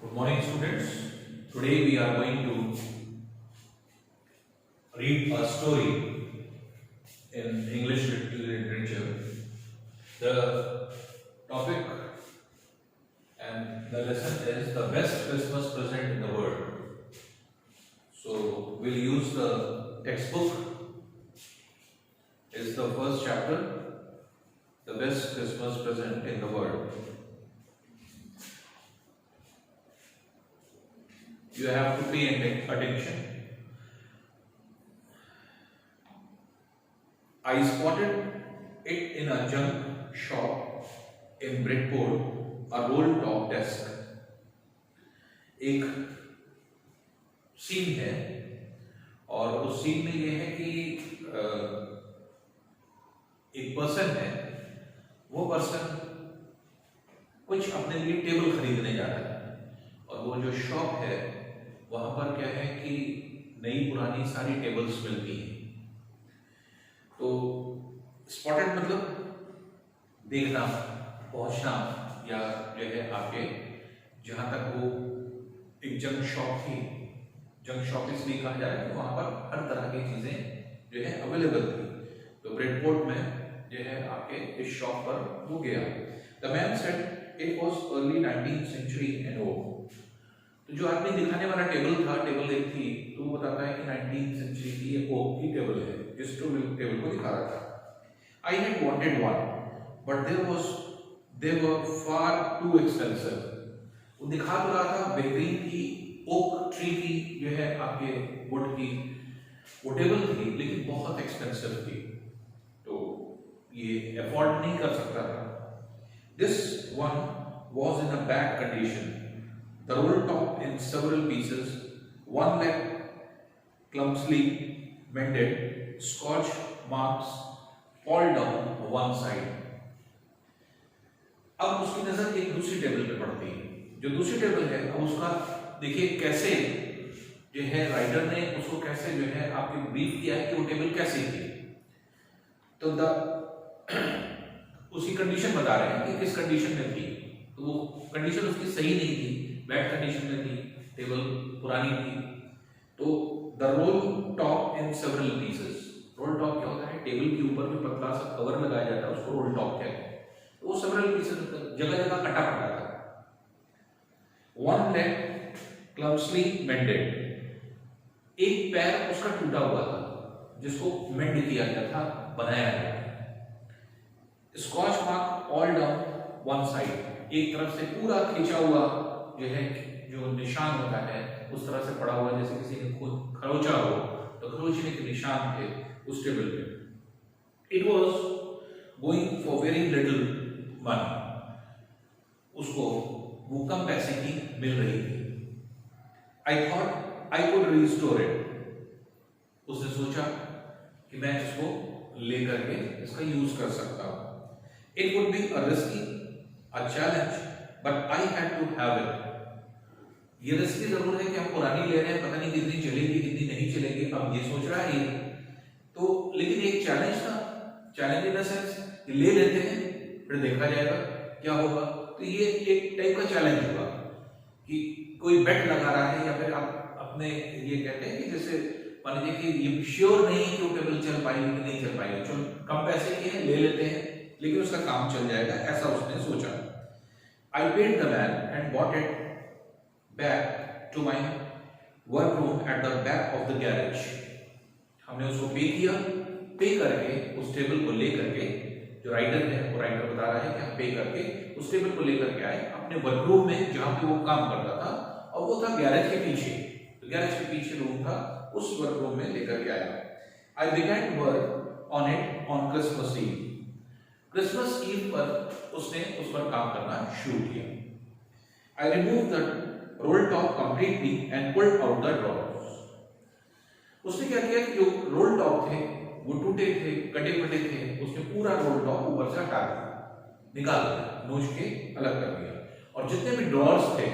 Good morning, students. Today we are going to read a story in English literature. The topic and the lesson is the best Christmas present in the world. So we'll use the textbook. Is the first chapter, the best Christmas present in the world. You have to pay attention. I spotted it in a junk shop in Bridgeport, a roll-top desk. एक scene है और उस scene में ये है कि एक person है, वो पर्सन कुछ अपने लिए टेबल खरीदने जा रहा है और वो जो शॉप है वहां पर क्या है कि नई पुरानी सारी टेबल्स मिलती हैं। तो स्पॉटेड मतलब देखना, पहुंचना, या जो है आपके जहां तक वो एक जंक शॉप थी, जंक शॉप इसलिए कहा जा रहा है कि वहां पर हर तरह की चीजें जो है अवेलेबल थी। तो ब्रेडपोर्ट में जो है आपके इस शॉप पर वो गया। The man said it was early 19th century and oak. तो जो आदमी दिखाने वाला टेबल था, टेबल एक थी, तो वो बताता है कि 19th century की ये ओक की टेबल है, जिस टेबल को दिखा रहा था। I had wanted one but they were far too expensive. वो दिखा तो रहा था बेहतरीन थी, ओक ट्री की जो है आपके वुड की वो टेबल थी, लेकिन बहुत एक्सपेंसिव थी, तो ये अफोर्ड नहीं कर सकता था। This one was in a bad condition. The roll top in several pieces, one leg clumsily mended, scotch marks all down one side. अब उसकी नजर एक दूसरी टेबल पे पड़ती है। जो दूसरी टेबल है, अब उसका देखिए कैसे जो है राइटर ने उसको कैसे जो है आपके ब्रीफ किया है कि वो टेबल कैसी थी। तो उसकी कंडीशन बता रहे हैं कि किस कंडीशन में थी। तो वो कंडीशन उसकी सही नहीं थी, बैड कंडीशन में थी, टेबल पुरानी थी। तो the role top in several pieces. Role top क्या होता है? टेबल के ऊपर जो पतला सा कवर लगाया जाता है उसको रोल टॉप कहते हैं। तो वो सेवरल पीसेस जगह जगह कटा पड़ा था। वन लेग क्लम्सली मेंडेड, एक पैर उसका टूटा हुआ था जिसको मेंड किया गया था, बनाया गया। Scotch mark all down one side, एक तरफ से पूरा खींचा हुआ जो है, जो निशान होता है उस तरह से पड़ा हुआ, जैसे किसी ने खुद खरोचा हो तो खरोचने के निशान थे उस टेबल पे। It was going for very little money, उसको वो कम पैसे की मिल रही थी। I thought I could restore it, उसने सोचा कि मैं इसको लेकर के इसका यूज कर सकता हूं। It would be a risky, a challenge, but I had to have it. ये रिस्की जरूर है कि हम पुरानी ले रहे हैं, पता नहीं कितनी चलेगी कितनी नहीं चलेगी, अब ये सोच रहा है ये तो, लेकिन एक चैलेंज था। चैलेंज इन द सेंस कि ले लेते हैं फिर देखा जाएगा क्या होगा। तो ये एक टाइप का चैलेंज होगा कि कोई बेट लगा रहा है, या फिर आप अपने ये कहते हैं कि जैसे मान लीजिए कि ये श्योर नहीं है कि वो टेबल चल पाएगी कि नहीं चल पाएगी, चलो कम पैसे की है ले लेते हैं, लेकिन उसका काम चल जाएगा, ऐसा उसने सोचा। I paid the man and brought it back to my workroom at the back of the garage. हमने उसको पे किया, पे करके उस टेबल को लेकर के, जो राइटर है वो राइटर बता रहा है कि हम पे करके उस टेबल को लेकर के आए अपने वर्करूम में जहां पे वो काम करता था, और वो था गैरेज के पीछे। तो गैरेज के पीछे रूम था, उस वर्करूम में लेकर के आया। I began work on it on Christmas Eve. Christmas Eve पर उसने उस पर काम करना शुरू किया। I removed the roll top completely and pulled out the drawers. उसने क्या किया कि जो रोल टॉप थे वो टूटे थे, कटे फटे थे, उसने पूरा रोल टॉप ऊपर से हटा दिया, निकाल दिया, नोच के अलग कर दिया। और जितने भी ड्रॉर्स थे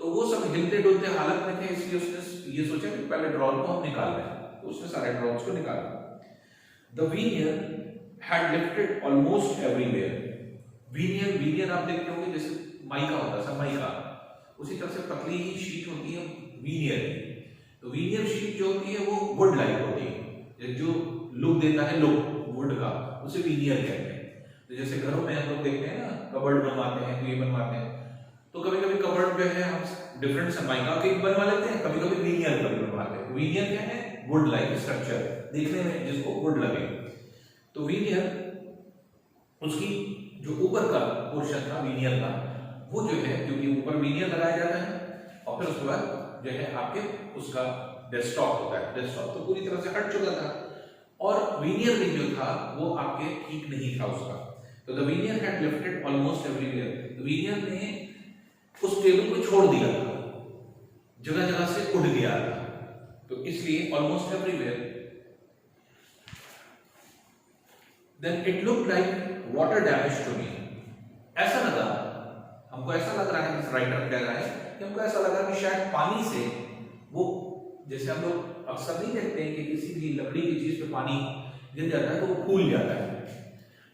तो वो सब हिलते डुलते हालत में थे, इसलिए उसने ये सोचा कि पहले ड्रॉर को हम निकाल लें, तो उसने सारे ड्रॉर्स को निकाला। The veneer had lifted almost everywhere. Veneer आप देखते होंगे जैसे माइका होता है, सब माइका, उसी तरह से पतली ही शीट होती है वीनियर की। तो वीनियर शीट जो होती है वो वुड लाइक होती है, जो लुक देता है लुक वुड का, उसे वीनियर कहते हैं। तो जैसे घरों में हम लोग देखते हैं ना, कबर्ड बनवाते हैं तो ये बनवाते हैं, तो कभी कभी कबर्ड जो है हम डिफरेंट सनमाइका के बनवा लेते हैं, कभी कभी वीनियर का भी बनवाते हैं। वीनियर क्या है? वुड लाइक स्ट्रक्चर, देखने में जिसको वुड लगे। तो वीनियर, उसकी जो ऊपर का पोर्शन था वीनियर का, वो जो है क्योंकि ऊपर वीनियर लगाया जाता है और फिर उसके बाद जो है आपके उसका डेस्कटॉप होता है। डेस्कटॉप तो पूरी तरह से हट चुका था और वीनियर भी जो था वो आपके ठीक नहीं था उसका। तो the veneer had lifted almost everywhere. Veneer ने उस टेबल को छोड़ दिया था, जगह जगह से उड़ गया था, तो इसलिए almost everywhere. Then it looked like water damage to me. ऐसा लगा, हमको ऐसा लग रहा है, राइटर कह रहा है कि हमको ऐसा लगा कि शायद पानी से वो, जैसे हम लोग अक्सर नहीं देखते हैं कि किसी भी लकड़ी की चीज पे पानी गिर जाता है तो वो फूल जाता है,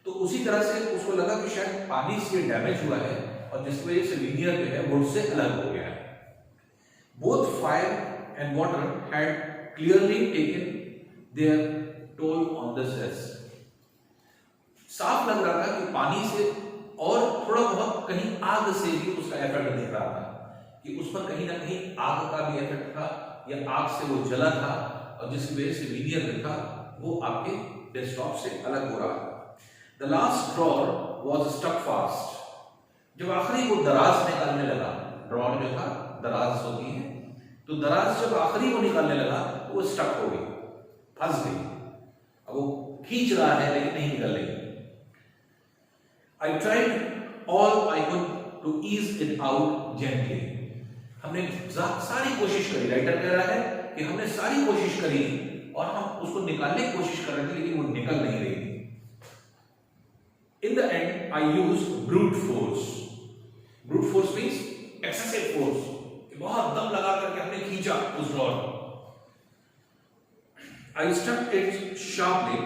तो उसी तरह से उसको लगा कि शायद पानी से डैमेज हुआ है और जिस वजह से वीनियर जो है वुड से अलग हो गया है। Both fire and water had clearly taken their toll on the cells. साफ लग रहा था कि पानी से और थोड़ा बहुत कहीं आग से भी उसका इफेक्ट दिख रहा था, कि उस पर कहीं ना कहीं आग का भी इफेक्ट था या आग से वो जला था और जिसकी वजह से वीनियर जो था वो आपके डेस्कटॉप से अलग हो रहा था। The last drawer was stuck fast. जब आखिरी वो दराज निकालने लगा, ड्रॉर जो था दराज होती है, तो दराज जब आखिरी वो निकालने लगा तो वो स्टक हो गई, फंस गई। अब वो खींच रहा है लेकिन नहीं निकल रही। I tried all I could to ease it out gently. हमने सारी कोशिश करी, राइटर कह रहा है कि हमने सारी कोशिश करी और हम उसको निकालने की कोशिश कर रहे थे लेकिन वो निकल नहीं रही थी। In the end, I used brute force. Brute force means excessive force. बहुत दम लगा करके हमने खींचा उस ड्रॉर को। I struck it sharply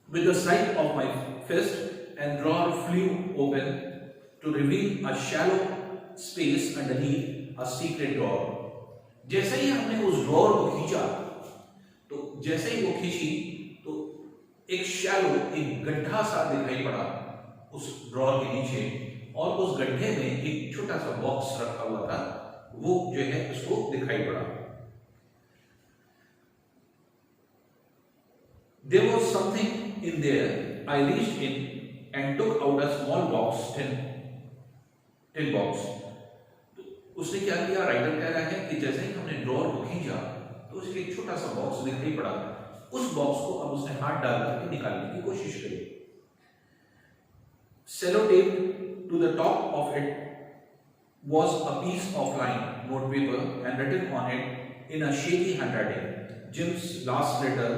with the side of my fist and drawer flew open to reveal a shallow space underneath a secret drawer. जैसे ही हमने उस ड्रॉर को खींचा, तो जैसे ही वो खींची तो एक शैलो, एक गड्ढा सा दिखाई पड़ा उस ड्रॉर के नीचे, और उस गड्ढे में एक छोटा सा बॉक्स रखा हुआ था, वो जो है उसको दिखाई पड़ा। There was something in there. I reached in and took out a small box, tin box. तो उसने क्या किया, राइटर कह रहा है कि जैसे ही हमने ड्रॉर को खींचा तो उसके एक छोटा सा बॉक्स दिखाई पड़ा। उस बॉक्स को अब उसने हाथ डाल करके निकालने की कोशिश करी। Sellotape to the top of it was a piece of lined note paper and written on it in a shaky handwriting, Jim's last letter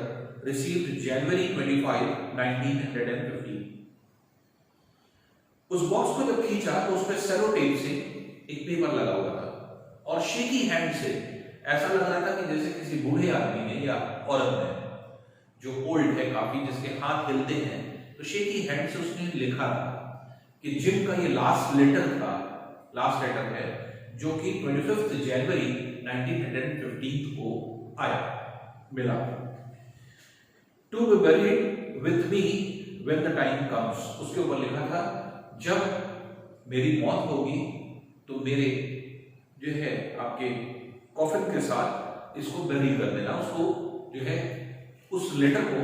received January 25, 1950. उस बॉक्स को जब खींचा तो उस पर सेलो टेप से एक पेपर लगा हुआ था और शेकी हैंड से ऐसा लग रहा था कि जैसे किसी बूढ़े आदमी ने या औरत ने, जो ओल्ड है काफी, जिसके हाथ हिलते हैं, तो शेकी हैंड से उसने लिखा था कि जिम का ये लास्ट लेटर था, लास्ट लेटर है, जो कि 25 जनवरी 1915 को आया, मिला। To be buried with me when the time comes. उसके ऊपर लिखा था जब मेरी मौत होगी तो मेरे जो है आपके कॉफिन के साथ इसको बरी कर देना, उसको जो है उस लेटर को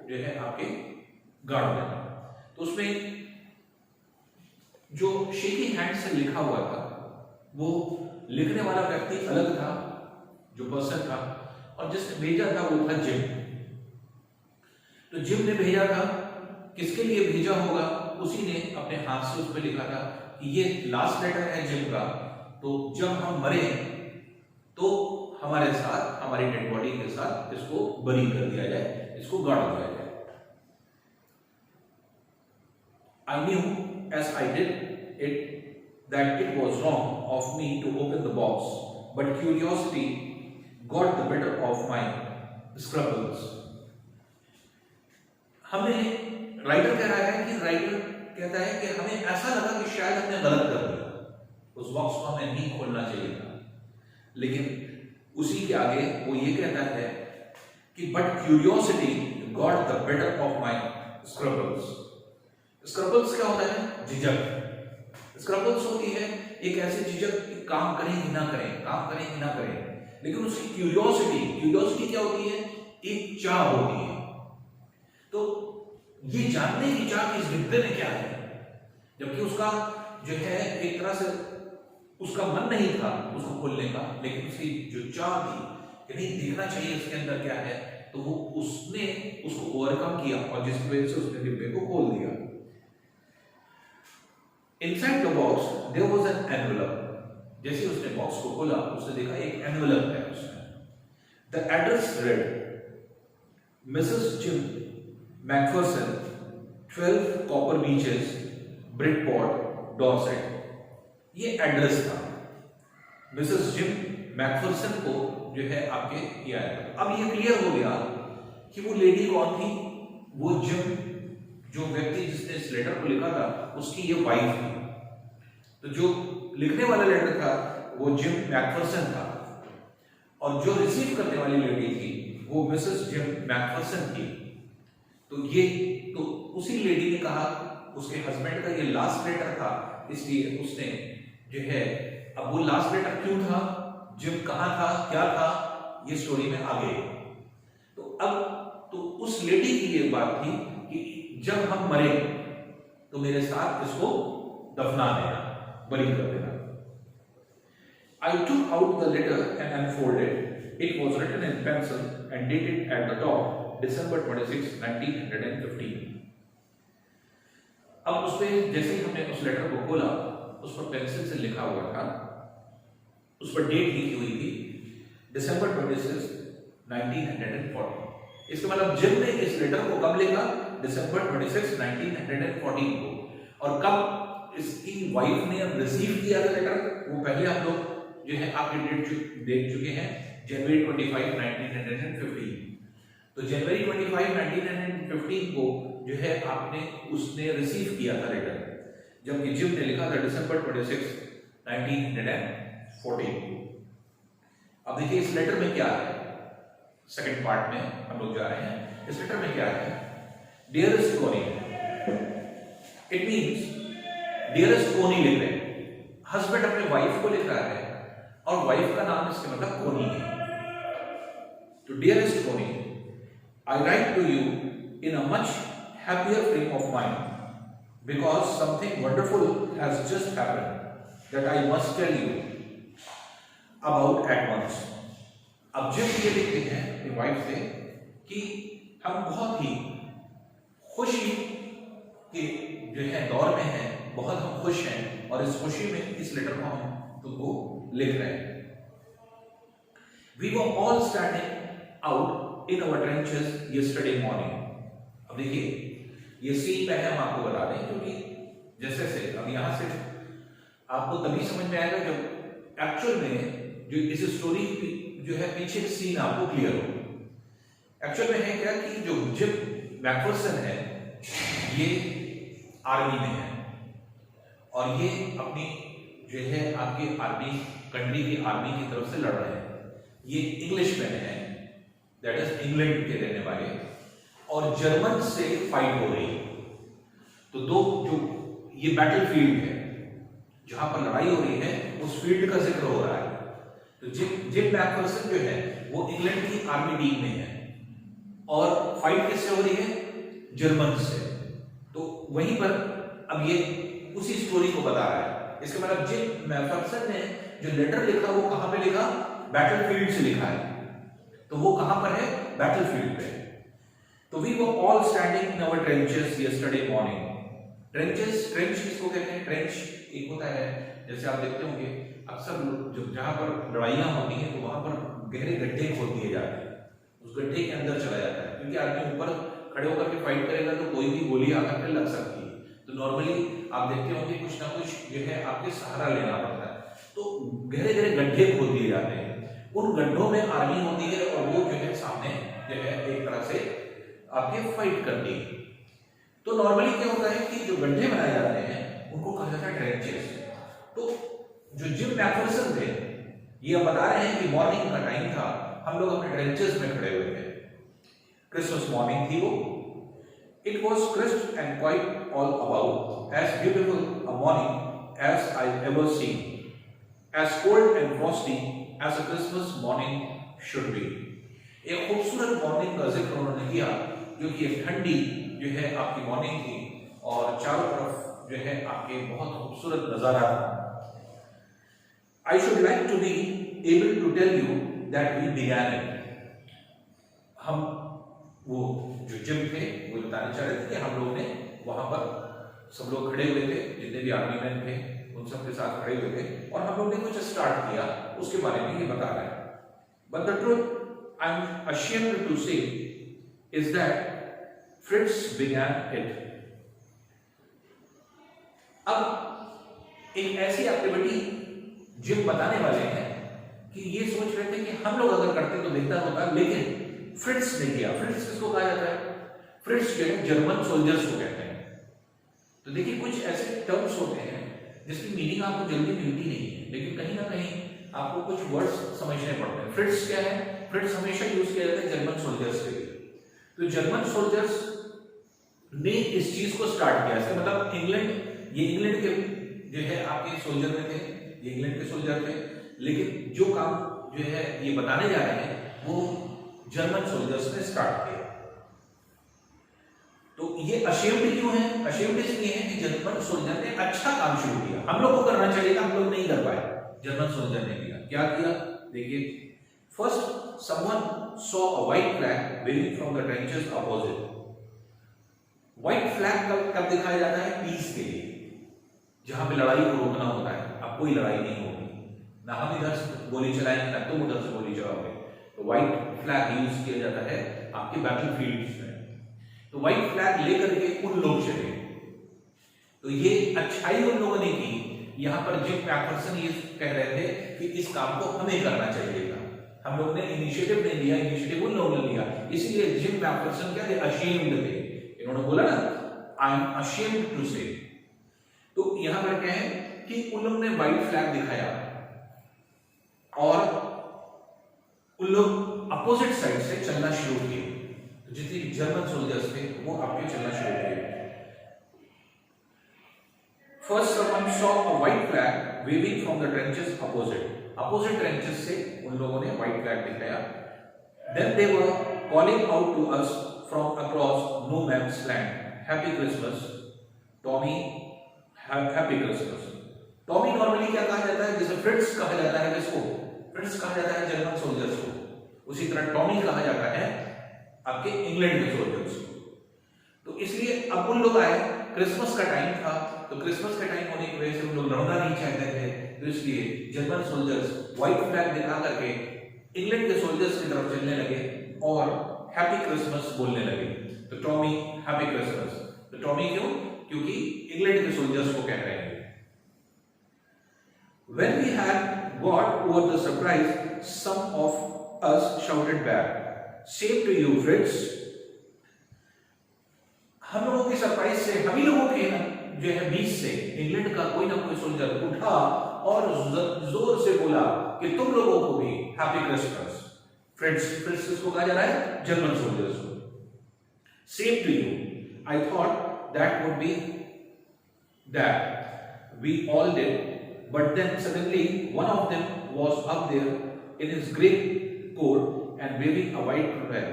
जो है आपके गाड़ देना। तो उसमें जो शेकी हैंड से लिखा हुआ था वो लिखने वाला व्यक्ति अलग था, जो पर्सन था, और जिसने भेजा था वो था जिम। तो जिम ने भेजा था, किसके लिए भेजा होगा, उसी ने अपने हाथ से उस पर लिखा था कि ये लास्ट लेटर है जिम का, तो जब हम मरे तो हमारे साथ, हमारी डेड बॉडी के साथ इसको बरी कर दिया जाए, इसको गाड़ दिया जाए। I knew as I did it that it was wrong of me to open the box, but curiosity got the better of my scruples. हमें, राइटर कह रहा है कि राइटर कहता है कि हमें ऐसा लगा कि शायद हमने गलत कर दिया, उस बॉक्स को हमें नहीं खोलना चाहिए था। लेकिन उसी के आगे वो ये कहता है कि but curiosity got the better of my scruples. Scruples क्या होता है? झिझक। स्क्रबल्स होती है एक ऐसी झिझक कि काम करें कि ना करें, काम करें कि ना करें। लेकिन उसकी क्यूरियोसिटी क्या होती है? एक चाह होती है। तो ये जानने की चाह कि इस डिब्बे में क्या है, जबकि उसका जो है एक तरह से उसका मन नहीं था उसको खोलने का, लेकिन उसकी जो चाह थी कि नहीं देखना चाहिए इसके अंदर क्या है, तो वो उसने उसको ओवरकम किया और जिसकी वजह से उसने डिब्बे को खोल दिया। Inside the box there was an envelope. जैसे उसने बॉक्स को खोला उसने देखा एक एनवेलप है उसमें। The address red Mrs gym McPherson 12 copper beaches Bridport Dorset. ये एड्रेस था। मिसेस जिम मैकफरसन को जो है आपके किया है। अब ये क्लियर हो गया कि वो लेडी कौन थी। वो जिम जो व्यक्ति जिसने इस लेटर को लिखा था उसकी ये वाइफ थी। तो जो लिखने वाला लेटर था वो जिम मैकफरसन था और जो रिसीव करने वाली लेडी थी वो मिसेस जिम मैकफरसन थी। तो उसी लेडी ने कहा उसके हस्बैंड का ये लास्ट लेटर था, इसलिए उसने जो है, अब वो लास्ट लेटर क्यों था, जिम कहां था, क्या था, ये स्टोरी में आगे। तो अब तो उस लेडी की ये बात थी कि जब हम मरे तो मेरे साथ इसको दफना देना, बलि कर देना। I took out the letter and unfolded. It was written in pencil and dated at the top December 26, 1915. अब उसपे जैसे ही हमने उस लेटर को खोला उस पर पेंसिल से लिखा हुआ था, उस पर डेट लिखी हुई थी December 26, 1940। इसका मतलब जिम ने इस लेटर को कब लिखा? December 26, 1914 को। और कब इसकी वाइफ ने रिसीव किया था लेटर, वो पहले आप लोग जो है आपके डेट देख चुके हैं, जनवरी 25, 1915। तो जनवरी 25, 1915 को जो है आपने उसने रिसीव किया था लेटर, जबकि जिम ने लिखा था December 26, 1914 को। अब देखिए इस लेटर में क्या है, सेकंड पार्ट में हम लोग जा रहे हैं। इस लेटर में क्या है? डियरेस्ट कोनी, इट मींस डियरेस्ट कोनी लिख रहे हैं। हस्बैंड अपने वाइफ को लिख रहा है और वाइफ का नाम इसके मतलब कोनी है। तो डियरेस्ट कोनी, I write to you in a much happier frame of mind because something wonderful has just happened that I must tell you about at once. अब जब ये लिखते हैं अपनी वाइफ से कि हम बहुत ही खुशी के जो है दौर में हैं, बहुत हम खुश हैं और इस खुशी में इस लेटर को हम तुमको लिख रहे हैं। We were all standing out in our trenches yesterday morning। अब देखिए ये सीन पहले हम आपको बता दें, क्योंकि जैसे से अब यहां से आपको तभी समझ में आएगा जब एक्चुअल में जो इस स्टोरी जो है पीछे सीन आपको क्लियर हो। एक्चुअल में है क्या कि जो जिम मैकफरसन है ये आर्मी में है और ये अपनी जो है आपकी आर्मी कंट्री की आर्मी की तरफ से लड़ रहे हैं। ये इंग्लिश मैन है, दैट इज इंग्लैंड के रहने वाले, और जर्मन से फाइट हो रही है। तो दो जो ये बैटलफील्ड है जहां पर लड़ाई हो रही है उस फील्ड का जिक्र हो रहा है। तो जिम मैकफरसन जो है वो इंग्लैंड की आर्मी टीम में है और फाइट किससे हो रही है? जर्मन से। तो वहीं पर अब ये उसी स्टोरी को बता रहा है। इसका मतलब जिम मैकफरसन ने जो लेटर लिखा वो कहां पे लिखा? बैटलफील्ड से लिखा है। तो वो कहां पर है? बैटलफील्ड पे। तो we were all standing in our trenches yesterday morning. Trenches, trench किसको कहते हैं? ट्रेंच एक होता है, जैसे आप देखते होंगे अक्सर जब जहां पर लड़ाइयां होती हैं तो वहां पर गहरे गड्ढे खोद दिए जाते हैं, उस गड्ढे के अंदर चला जाता है, क्योंकि आदमी ऊपर खड़े होकर के फाइट करेगा तो कोई भी गोली आकर के लग सकती है। तो नॉर्मली आप देखते होंगे कुछ ना कुछ जो है आपके सहारा लेना पड़ता है। तो गहरे गहरे गड्ढे खोद दिए जाते हैं, उन गड्ढों में आर्मी होती है और वो जो है सामने जो है एक तरह से आपके फाइट करती है। तो नॉर्मली क्या होता है कि जो गड्ढे बनाए जाते हैं उनको कहा जाता है ट्रेंचेस। तो जिम मैकफिसन थे, ये अब बता रहे हैं कि मॉर्निंग का टाइम था, हम लोग अपने ट्रेंचेस में खड़े हुए थे, क्रिसमस मॉर्निंग थी वो। It was crisp and quiet all about, as beautiful a morning as I ever seen, as cold and frosty as a Christmas morning should be. एक खूबसूरत मॉर्निंग का जिक्र उन्होंने किया, जो कि एक ठंडी जो है आपकी मॉर्निंग थी और चारों तरफ जो है आपके बहुत खूबसूरत नजारा था। I should like to be able to tell you that we began it. हम वो जो जिम थे वो बताना चाह रहे थे कि हम लोग ने वहां पर सब लोग खड़े हुए थे, जितने भी आर्मी मैन थे उन सब के साथ खड़े हुए थे और हम लोग ने कुछ स्टार्ट किया, उसके बारे में ये बता रहे हैं। But the truth I'm ashamed to say is that Fritz began it. अब एक ऐसी एक्टिविटी जिम बताने वाले हैं कि ये सोच रहे थे कि हम लोग अगर करते तो बेहतर होता, लेकिन फ्रिट्स ने किया। फ्रिट्स किसको कहा जाता है? फ्रिट्स जो है जर्मन सोल्जर्स को कहते हैं। तो देखिए कुछ ऐसे टर्म्स होते हैं जिसकी मीनिंग आपको जल्दी मिलती नहीं है, लेकिन कहीं ना कहीं आपको कुछ वर्ड्स समझने पड़ते हैं। फ्रिट्स क्या है? फ्रिट्स हमेशा यूज किया जाता है जर्मन सोल्जर्स के लिए। तो जर्मन सोल्जर्स ने इस चीज को स्टार्ट किया, इसका मतलब इंग्लैंड, ये इंग्लैंड के जो है आपके सोल्जर में थे, ये इंग्लैंड के सोल्जर थे, लेकिन जो काम जो है ये बताने जा रहे हैं वो जर्मन सोल्जर्स ने स्टार्ट किया। तो ये अशेम्ड क्यों है? अशेम्ड इसलिए है कि जर्मन सोल्जर ने अच्छा काम शुरू किया, हम लोग को करना चाहिए था, हम लोग नहीं कर पाए, जर्मन सोल्जर ने किया। क्या किया? देखिए, first someone saw a white flag waving from the trenches opposite. White flag कब दिखाया जाता है? पीस के लिए, जहां पे लड़ाई को रोकना होता है। अब कोई लड़ाई नहीं होगी, ना हम इधर से गोली चलाएंगे ना तुम उधर से गोली चलाओगे, तो व्हाइट फ्लैग यूज किया जाता है आपके बैटलफील्ड्स में। तो व्हाइट फ्लैग लेकर के उन लोग चले, तो ये अच्छाई उन लोगों ने की। यहां पर जिम मैकफिसन ये कह रहे थे कि इस काम को हमें करना चाहिए था, हम लोग ने इनिशिएटिव नहीं लिया, इनिशिएटिव उन लोगों ने लिया। इसीलिए जिम मैकफिसन क्या थे? अशेम्ड थे। इन्होंने बोला ना, आई एम अशेम्ड टू से। तो यहां पर क्या है कि उन लोगों ने व्हाइट फ्लैग दिखाया और उन लोग अपोजिट साइड से चलना शुरू किए। तो जितने भी जर्मन सोल्जर्स थे वो आपके चलना शुरू किए। First someone saw a white flag waving from the trenches opposite trenches से उन लोगों ने व्हाइट फ्लैग दिखाया। Then they were calling out to us from across no man's land, happy Christmas Tommy, happy Christmas. Tommy normally क्या कहा जाता है? जैसे फ्रिट्स कहा जाता है, किसको? फ्रिट्स कहा जाता है जर्मन सोल्जर्स को, उसी तरह टॉमी कहा जाता है आपके इंग्लैंड के सोल्जर्स को। तो इसलिए अब उन लोग आए, क्रिसमस का टाइम था, तो क्रिसमस का टाइम होने की वजह से उन लोग लड़ना नहीं चाहते थे, तो इसलिए जर्मन सोल्जर्स व्हाइट फ्लैग दिखा करके इंग्लैंड के सोल्जर्स की तरफ चलने लगे और हैप्पी क्रिसमस बोलने लगे। तो टॉमी, हैप्पी क्रिसमस। तो टॉमी क्यों? क्योंकि इंग्लैंड के सोल्जर्स को कह रहे हैं। When we had got over the surprise, some of us shouted back, "Same to you, Fritz." हम लोगों की सरप्राइज से, हम ही लोगों के जो है बीच से इंग्लैंड का कोई ना कोई सोल्जर उठा और जोर से बोला कि तुम लोगों को भी हैप्पी क्रिसमस। फ्रिट्स किसको कहा जा रहा है? जर्मन सोल्जर्स को। Same to you. I thought that would be that. We all did. But then suddenly one of them was up there in his grey coat and waving a white flag.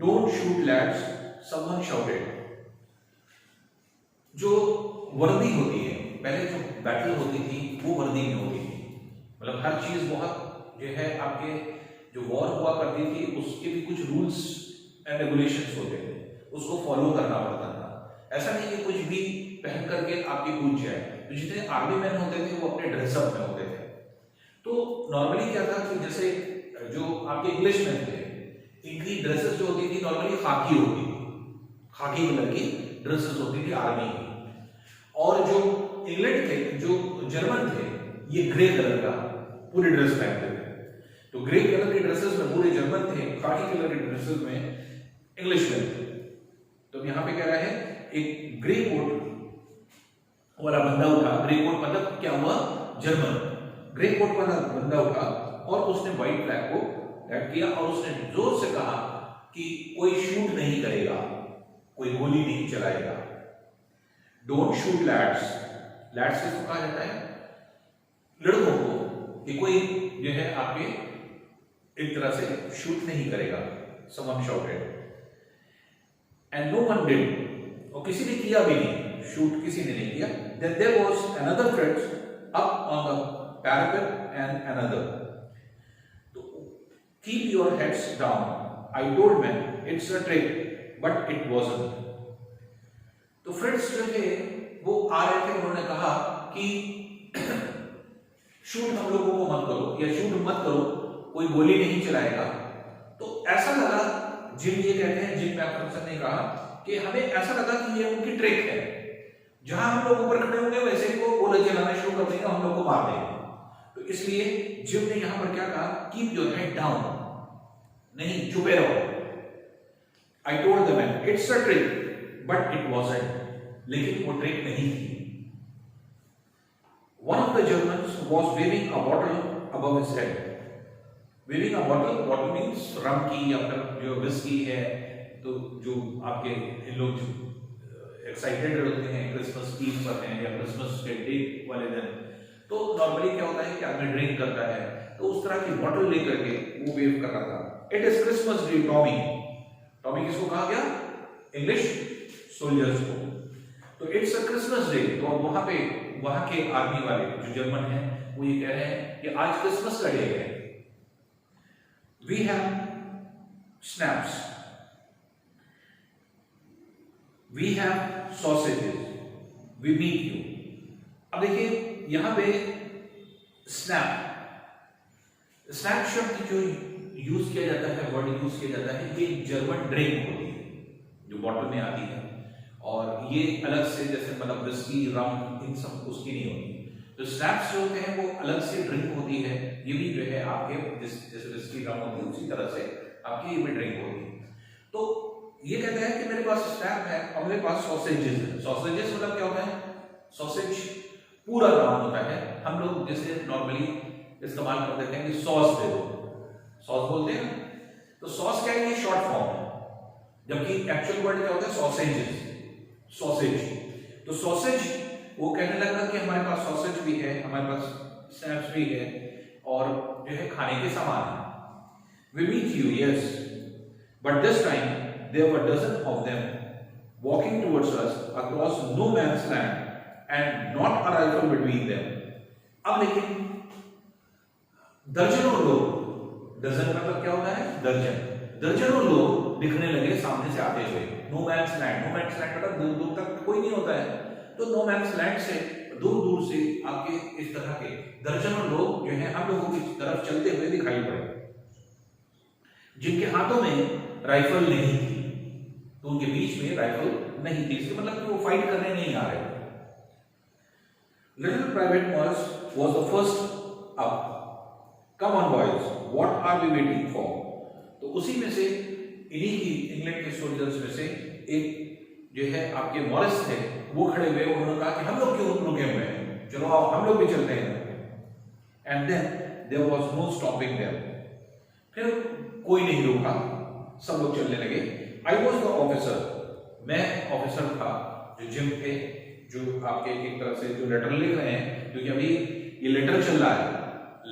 "Don't shoot, lads!" someone shouted. जो वर्दी होती है, पहले जो battle होती थी वो वर्दी में होती थी, मतलब हर चीज बहुत जो है आपके जो वॉर हुआ करती थी उसके भी कुछ रूल्स एंड रेगुलेशंस होते थे, उसको फॉलो करना पड़ता था। ऐसा नहीं कि कुछ भी पहन करके आपकी कूद जाए। तो जितने आर्मी मैन होते थे वो अपने ड्रेसअप में होते थे। तो नॉर्मली क्या था कि जैसे जो आपके इंग्लिश मैन थे, इनकी ड्रेसेस जो होती थी नॉर्मली खाकी होती थी, खाकी कलर की ड्रेसेस होती थी आर्मी की। और जो इंग्लैंड थे, जो जर्मन थे, ये ग्रे कलर का पूरी ड्रेस पहनते थे। तो ग्रे कलर की ड्रेसेस में पूरे जर्मन थे, खाकी कलर की ड्रेसेस में इंग्लिश मैन थे। तो यहाँ पे कह रहा है एक ग्रे कोट वाला बंदा उठा, ग्रे कोट मतलब क्या हुआ? जर्मन। ग्रे कोट वाला बंदा उठा और उसने व्हाइट फ्लैग को लैंड किया और उसने जोर से कहा कि कोई शूट नहीं करेगा, कोई गोली नहीं चलाएगा। Don't shoot lads. लैड्स किसको कहा जाता है? लड़कों को, कि कोई जो है आपके एक तरह से शूट नहीं करेगा। Someone shouted and no one did, और किसी ने किया भी नहीं, शूट किसी ने नहीं किया। Then there was another threat up on the parapet and another, तो keep your heads down, I told man it's a trick but it wasn't. तो फ्रेंड्स जो थे वो आ रहे थे, उन्होंने कहा कि शूट हम लोगों को मत करो या शूट मत करो, कोई गोली नहीं चलाएगा। तो ऐसा लगा, जिम ये कहते हैं, जिम मैकफर्सन ने कहा कि हमें ऐसा लगा कि ये उनकी ट्रिक है, जहां हम लोग ऊपर खड़े होंगे वैसे ही वो गोली चलाना शुरू कर देंगे, हम लोग को मार देंगे। तो इसलिए जिम ने यहां पर क्या कहा, कीप योर हेड डाउन, नहीं चुपे रहो। I told the man it's a trick but it wasn't, लेकिन वो ट्रिक नहीं थी। One of the Germans was waving a bottle above his head. Waving a bottle, bottle means रम की या फिर जो विस्की है, तो जो आपके इन लोग एक्साइटेड होते हैं क्रिसमस ईव पर हैं या क्रिसमस के डे वाले दिन, तो नॉर्मली क्या होता है कि आदमी ड्रिंक करता है, तो उस तरह की बॉटल लेकर के वो वेव कर रहा था। It is Christmas day Tommy. Tommy किसको कहा गया? इंग्लिश सोल्जर्स को। तो इट्स अ क्रिसमस डे, तो वहां पे वहां के आर्मी वाले जो जर्मन हैं वो ये कह रहे हैं कि आज क्रिसमस का डे है। We have schnapps, we have sausages, we meet you. अब देखिए यहां पे स्नैप, स्नैप शब्द जो यूज किया जाता है, वर्ड यूज किया जाता है, ये जर्मन ड्रिंक होती है जो बॉटल में आती है, और ये अलग से जैसे मतलब विस्की रम इन सब उसकी नहीं होती। तो स्नैप्स जो होते हैं वो अलग से ड्रिंक होती है, ये भी जो है आपके जैसे विस्की रम होती है उसी तरह से आपकी ये भी ड्रिंक होती है। तो ये कहता है कि मेरे पास स्नैप है और मेरे पास सॉसेजेस है। सॉसेजेस मतलब क्या होता है? सॉसेज पूरा नाम होता है, हम लोग जैसे नॉर्मली इस्तेमाल कर देते हैं कि सॉस दे दो, सॉस बोलते हैं ना। तो सॉस क्या है? ये शॉर्ट फॉर्म है, जबकि एक्चुअल वर्ड क्या होता है? Sausages, sausage. तो सॉसेज वो कहने लगा कि हमारे पास सॉसेज भी है, हमारे पास स्नैप्स भी है और जो है खाने के सामान है। We meet you, yes, but this time there were dozens of them walking towards us across no man's land and not a rifle between them. अब लेकिन दर्जनों लोग, डजन मतलब क्या होता है? दर्जन, दर्जनों लोग दिखने लगे सामने से आते हुए। No man's land, no man's land मतलब दूर दूर तक कोई नहीं होता है, तो नो मैन्स लैंड से दूर दूर से आपके इस तरह के दर्जनों लोग जो है हम लोगों की तरफ चलते हुए दिखाई पड़े, जिनके हाथों में राइफल नहीं थी। तो उनके बीच में राइफल नहीं थी, इसका मतलब कि वो फाइट करने नहीं आ रहे। Little private Morse was the first up. Come on boys, what are we waiting for? तो उसी में से इन्हीं की इंग्लैंड के सोल्जर्स में से एक जो है आपके मॉरिस थे, वो खड़े हुए, उन्होंने कहा कि हम लोग क्यों रुके हुए हैं, चलो आओ हम लोग भी चलते हैं। And then there was no stopping them, फिर कोई नहीं रोका, सब लोग चलने लगे। आई वाज द ऑफिसर, मैं ऑफिसर था जो जिम थे, जो आपके एक तरह से जो लेटर लिख रहे हैं, क्योंकि अभी ये लेटर चल रहा है,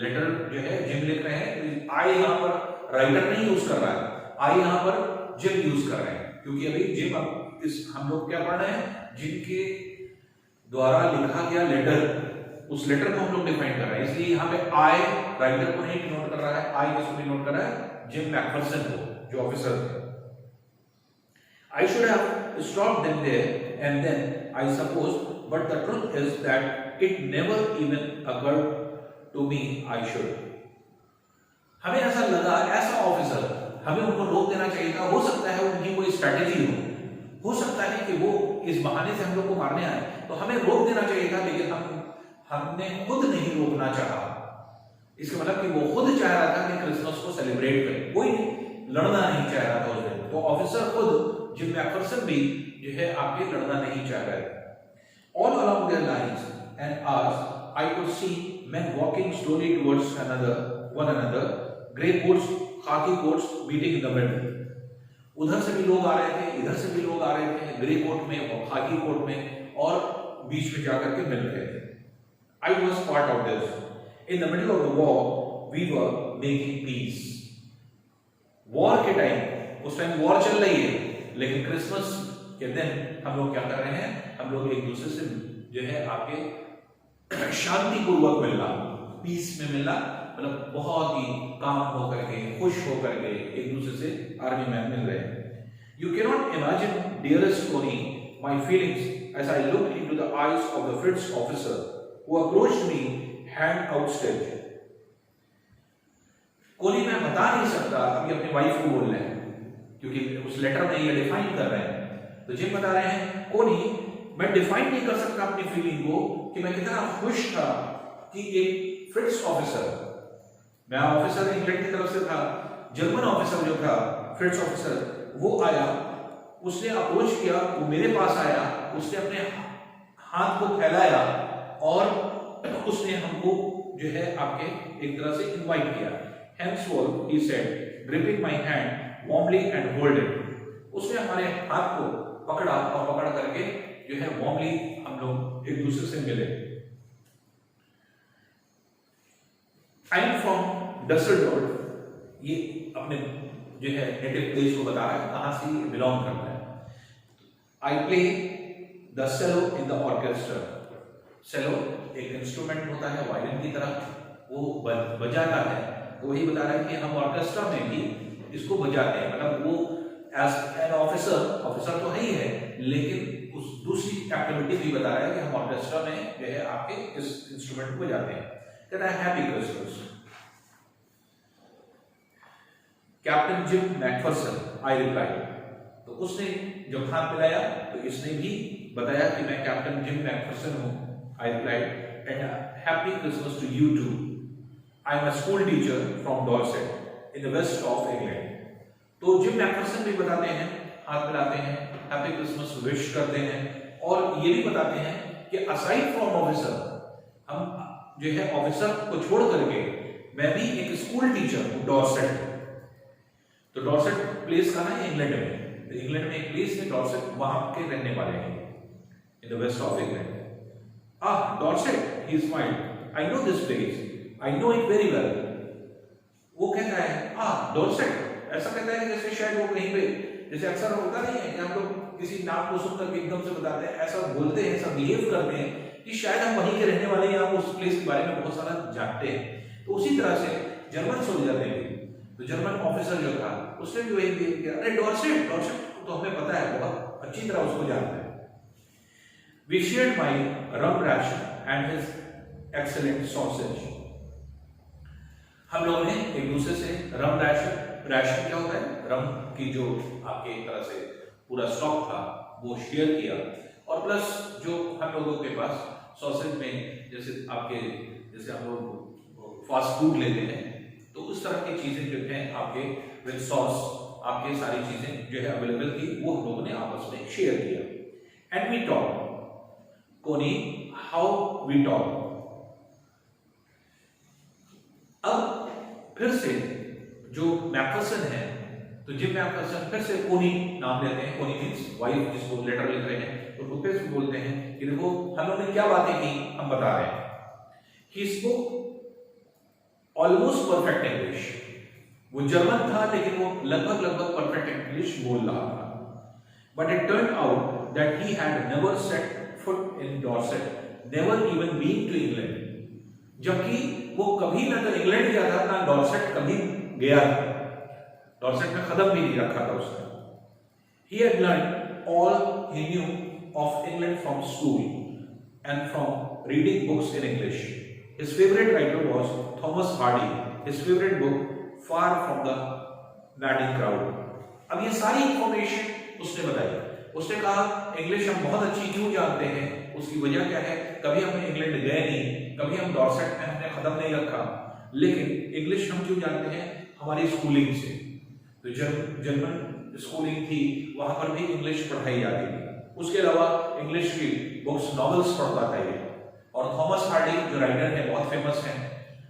लेटर जो है जिम लिख रहे हैं। आई यहां पर राइटर नहीं यूज कर रहा है, आई यहां पर जिम यूज कर रहे हैं, क्योंकि अभी जिम इस हम लोग क्या पढ़ रहे हैं? जिनके द्वारा लिखा गया लेटर, उस लेटर को हम लोग डिफाइन कर रहे हैं, इसलिए यहाँ पे आई राइटर को नहीं नोट कर रहा है, आई किसको भी नोट कर रहा है? जिम मैकफर्सन को, जो ऑफिसर थे। I should have stopped them there and then, I suppose, but the truth is that it never even occurred to me I should. हमें ऐसा लगा, ऐसा ऑफिसर, हमें उनको रोक देना चाहिए था। हो सकता है उनकी कोई स्ट्रैटेजी हो सकता है कि वो इस बहाने से हम लोग को मारने आए, तो हमें रोक देना चाहिए था, लेकिन हमने खुद नहीं रोकना चाहा। इसका मतलब कि वो खुद चाह रहा था कि क्रिसमस को सेलिब्रेट करें, कोई लड़ना नहीं चाह रहा था उस दिन। तो ऑफिसर खुद जिम मैकफर्सन भी जो है आपके लड़ना नहीं चाह रहे। All along their lines and ours, I could see men walking slowly towards one another, grey coats, khaki coats meeting in the middle. उधर से भी लोग आ रहे थे, इधर से भी लोग आ रहे थे, ग्रे कोट में और खाकी कोट में, और बीच में जाकर के मिल रहे थे. I was part of this. In the middle of the war, we were making peace. War के टाइम, उस टाइम वॉर चल रही है, लेकिन क्रिसमस के दिन हम लोग क्या कर रहे हैं, हम लोग एक दूसरे से जो है आपके शांतिपूर्वक मिलना, पीस में मिलना, मतलब बहुत ही काम होकर के, खुश होकर के एक दूसरे से आर्मी मैन मिल रहे हैं. You cannot imagine, dearest Connie, my feelings as I looked into the eyes of the Fritz officer who approached me hand outstretched. कोनी मैं बता नहीं सकता, अभी अपनी वाइफ को बोल रहे हैं क्योंकि उस लेटर में ये डिफाइन कर रहे हैं. तो जिम बता रहे हैं, कोनी मैं डिफाइन नहीं कर सकता अपनी फीलिंग को कि मैं कितना खुश था कि एक फ्रिट्स ऑफिसर, मैं ऑफिसर इंग्लैंड की तरफ से था, जर्मन ऑफिसर जो था फ्रिट्स ऑफिसर, वो आया, उसने अप्रोच किया, वो मेरे पास आया, उसने अपने हाथ को फैलाया और उसने हमको जो है आपके एक तरह से इनवाइट किया. Henceforth, he said, gripping my hand warmly and hold it. उसने हमारे हाथ को पकड़ा और पकड़ करके जो है warmly हम लोग एक दूसरे से मिले. I am from Düsseldorf. ये अपने जो है नेटिव प्लेस को बता रहा है, कहाँ से ये बिलोंग करता है. I play the cello in the orchestra. cello एक इंस्ट्रूमेंट होता है वायलिन की तरह, वो बजाता है. तो वही बता रहा है कि हम ऑर्केस्ट्रा में भी इसको बजाते हैं, मतलब वो एज एन ऑफिसर तो है ही है, लेकिन उस दूसरी एक्टिविटी भी बता रहा है कि हम ऑर्केस्ट्रा में जो है आपके इस इंस्ट्रूमेंट को बजाते हैं. कहता है happy Christmas. Captain Jim McPherson, I reply. तो उसने जब हाथ मिलाया तो इसने भी बताया कि मैं कैप्टन जिम मैकफरसन हूं. I reply, and happy Christmas to you too. I am a school teacher from Dorset in the west of England. तो जिम मैकफरसन भी बताते हैं, हाथ मिलाते हैं, हैप्पी क्रिसमस विश करते हैं, और ये भी बताते हैं कि असाइड फ्रॉम ऑफिसर, हम जो है ऑफिसर को छोड़ करके मैं भी एक स्कूल टीचर हूँ डॉर्सेट. तो डॉर्सेट प्लेस कहाँ है, इंग्लैंड में. तो इंग्लैंड में एक प्लेस है डॉर्सेट, वहां के रहने वाले हैं, in the west of England. Dorset, he smiled, I know this place, I know it very well. वो कहता है डॉर्सेट, ऐसा कहता है जैसे शायद वो कहीं पे, जैसे अक्सर होता नहीं है कि हम लोग किसी नाम को सुनकर के एकदम से बताते हैं, ऐसा बोलते हैं, ऐसा बिहेव करते हैं कि शायद हम वहीं के रहने वाले हैं, हम उस प्लेस के बारे में बहुत सारा जानते हैं. तो उसी तरह से जर्मन सोल्जर ने भी, तो जर्मन ऑफिसर जो था उसने भी वही बिहेव किया. अरे डॉर्सेट तो हमें पता है, बहुत अच्छी तरह उसको जानते हैं. We shared my rum ration and his excellent sausage. हम लोगों ने एक दूसरे से रम राशन क्या होता है, रम की जो आपके एक तरह से पूरा स्टॉक था वो शेयर किया, और प्लस जो हम लोगों के पास सॉसेज में जैसे हम लोग फास्ट फूड लेते हैं, तो उस तरह की चीजें जो हैं आपके विद सॉस, आपके सारी चीजें जो है अवेलेबल थी, वो हम लोगों ने आपस में शेयर किया. And we talk. Connie, how we talk. अब फिर से जो मैकफरसन है, तो जिम मैकफरसन फिर से कोनी नाम लेते हैं. कोनी मींस वाइफ, जिसको लेटर लिख रहे हैं, तो वो फिर से बोलते हैं कि देखो हम लोगों ने क्या बातें की, हम बता रहे हैं. He spoke almost perfect English. वो जर्मन था लेकिन वो लगभग परफेक्ट इंग्लिश बोल रहा था. But it turn out that he had never set foot in Dorset, never even been to England. जबकि वो कभी ना तो इंग्लैंड गया था, ना डॉर्सेट कभी गया था. डॉर्सेट में कदम भी नहीं रखा था उसने. He had learned all he knew of England from school and from reading books in English. His favorite writer was Thomas Hardy. His favorite book, Far from the Madding Crowd. अब ये सारी information उसने बताई. उसने कहा English हम बहुत अच्छी क्यों जानते हैं, उसकी वजह क्या है, कभी हम इंग्लैंड गए नहीं, कभी हम डॉर्सेट में हमने कदम नहीं रखा, लेकिन इंग्लिश हम क्यों जानते हैं, हमारी स्कूलिंग से. तो जर्मन स्कूलिंग थी, वहां पर भी इंग्लिश पढ़ाई जाती थी. उसके अलावा इंग्लिश की बुक्स, नॉवेल्स पढ़ता था ये, और थॉमस हार्डी जो राइटर है बहुत फेमस है,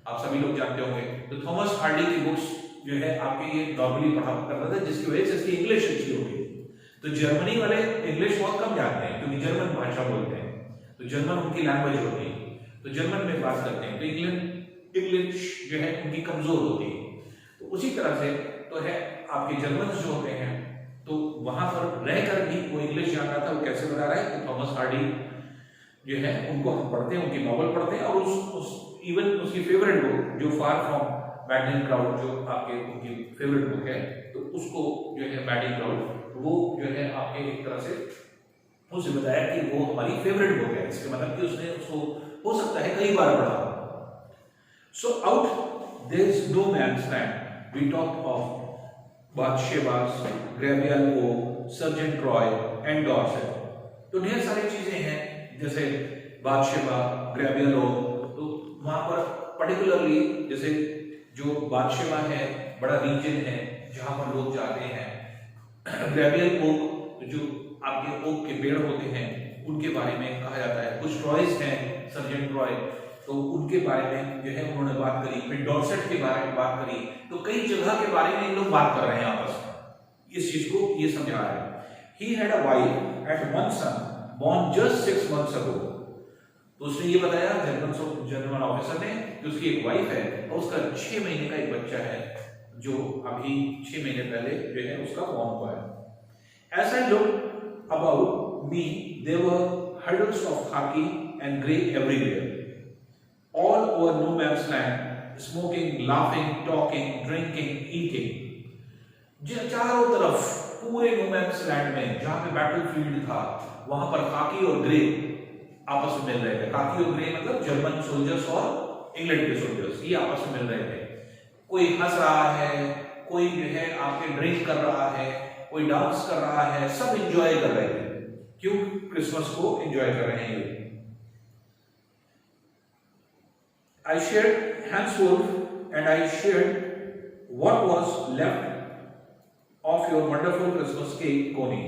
आप सभी लोग जानते होंगे। तो थॉमस हार्डी की बुक्स जो है आपके ये नॉर्मली पढ़ा करता था, जिसकी वजह से इसकी इंग्लिश अच्छी होगी। तो जर्मनी वाले इंग्लिश बहुत कम जानते हैं क्योंकि जर्मन भाषा बोलते हैं, तो जर्मन उनकी लैंग्वेज होती है, तो जर्मन में बात करते हैं, तो इंग्लिश जो है उनकी कमजोर होती है। तो उसी तरह से तो है आपके जर्मन जो होते हैं, तो वहां पर रहकर भी वो इंग्लिश जान रहा था, वो कैसे बता रहा है। तो थॉमस हार्डी जो है उनको हम पढ़ते हैं, उनकी नॉवल पढ़ते हैं, और उस इवन उसकी फेवरेट बुक जो फार फ्रॉम मैडनिंग क्राउड जो आपके उनकी फेवरेट बुक है, तो उसको जो है मैडनिंग क्राउड वो जो है आपके एक तरह से उसे बताया कि वो हमारी फेवरेट बुक है, इसके मतलब कि उसने उसको हो सकता है कई बार पढ़ा। So out there is no man's land we talk of Bathsheba's, Gabriel Oak, sergeant Roy and Dorset. तो ढेर सारी चीजें हैं जैसे बाथशेबा, ग्रेबियल ओक, तो वहां पर पर्टिकुलरली जैसे जो बाथशेबा है बड़ा रीजन है जहां पर लोग जाते हैं। ग्रेबियल ओक जो आपके ओक के पेड़ होते हैं उनके बारे में कहा जाता है। कुछ रॉयज हैं, सर्जेंट रॉय, तो उनके बारे में जो है उन्होंने बात करी। फिर डॉर्सेट के बारे में बात करी। तो कई जगह के बारे में इन लोग बात कर रहे हैं आपस में, इस चीज को ये समझा रहे हैं। He had a wife and one son born just 6 months ago। तो उसने ये बताया जर्मन ऑफिसर ने कि उसकी एक वाइफ है और उसका 6 महीने का एक बच्चा है जो अभी 6 महीने पहले जो है उसका बॉर्न हुआ है। As I looked about me, there were huddles of khaki and grey everywhere, all over no man's land, smoking, laughing, talking, drinking, eating। चारों तरफ पूरे नो मैन्स लैंड में जहां पे बैटलफील्ड था वहां पर खाकी और ग्रे आपस में मिल रहे थे। खाकी और ग्रे मतलब जर्मन सोल्जर्स और इंग्लैंड के सोल्जर्स, ये आपस में मिल रहे थे। कोई हंस रहा है, कोई जो है आपके ड्रिंक कर रहा है, कोई डांस कर रहा है, सब एंजॉय कर रहे थे। क्यों? क्रिसमस को एंजॉय कर रहे हैं ये। I shared Hans Wolf and I shared what was left of your wonderful Christmas cake, Connie।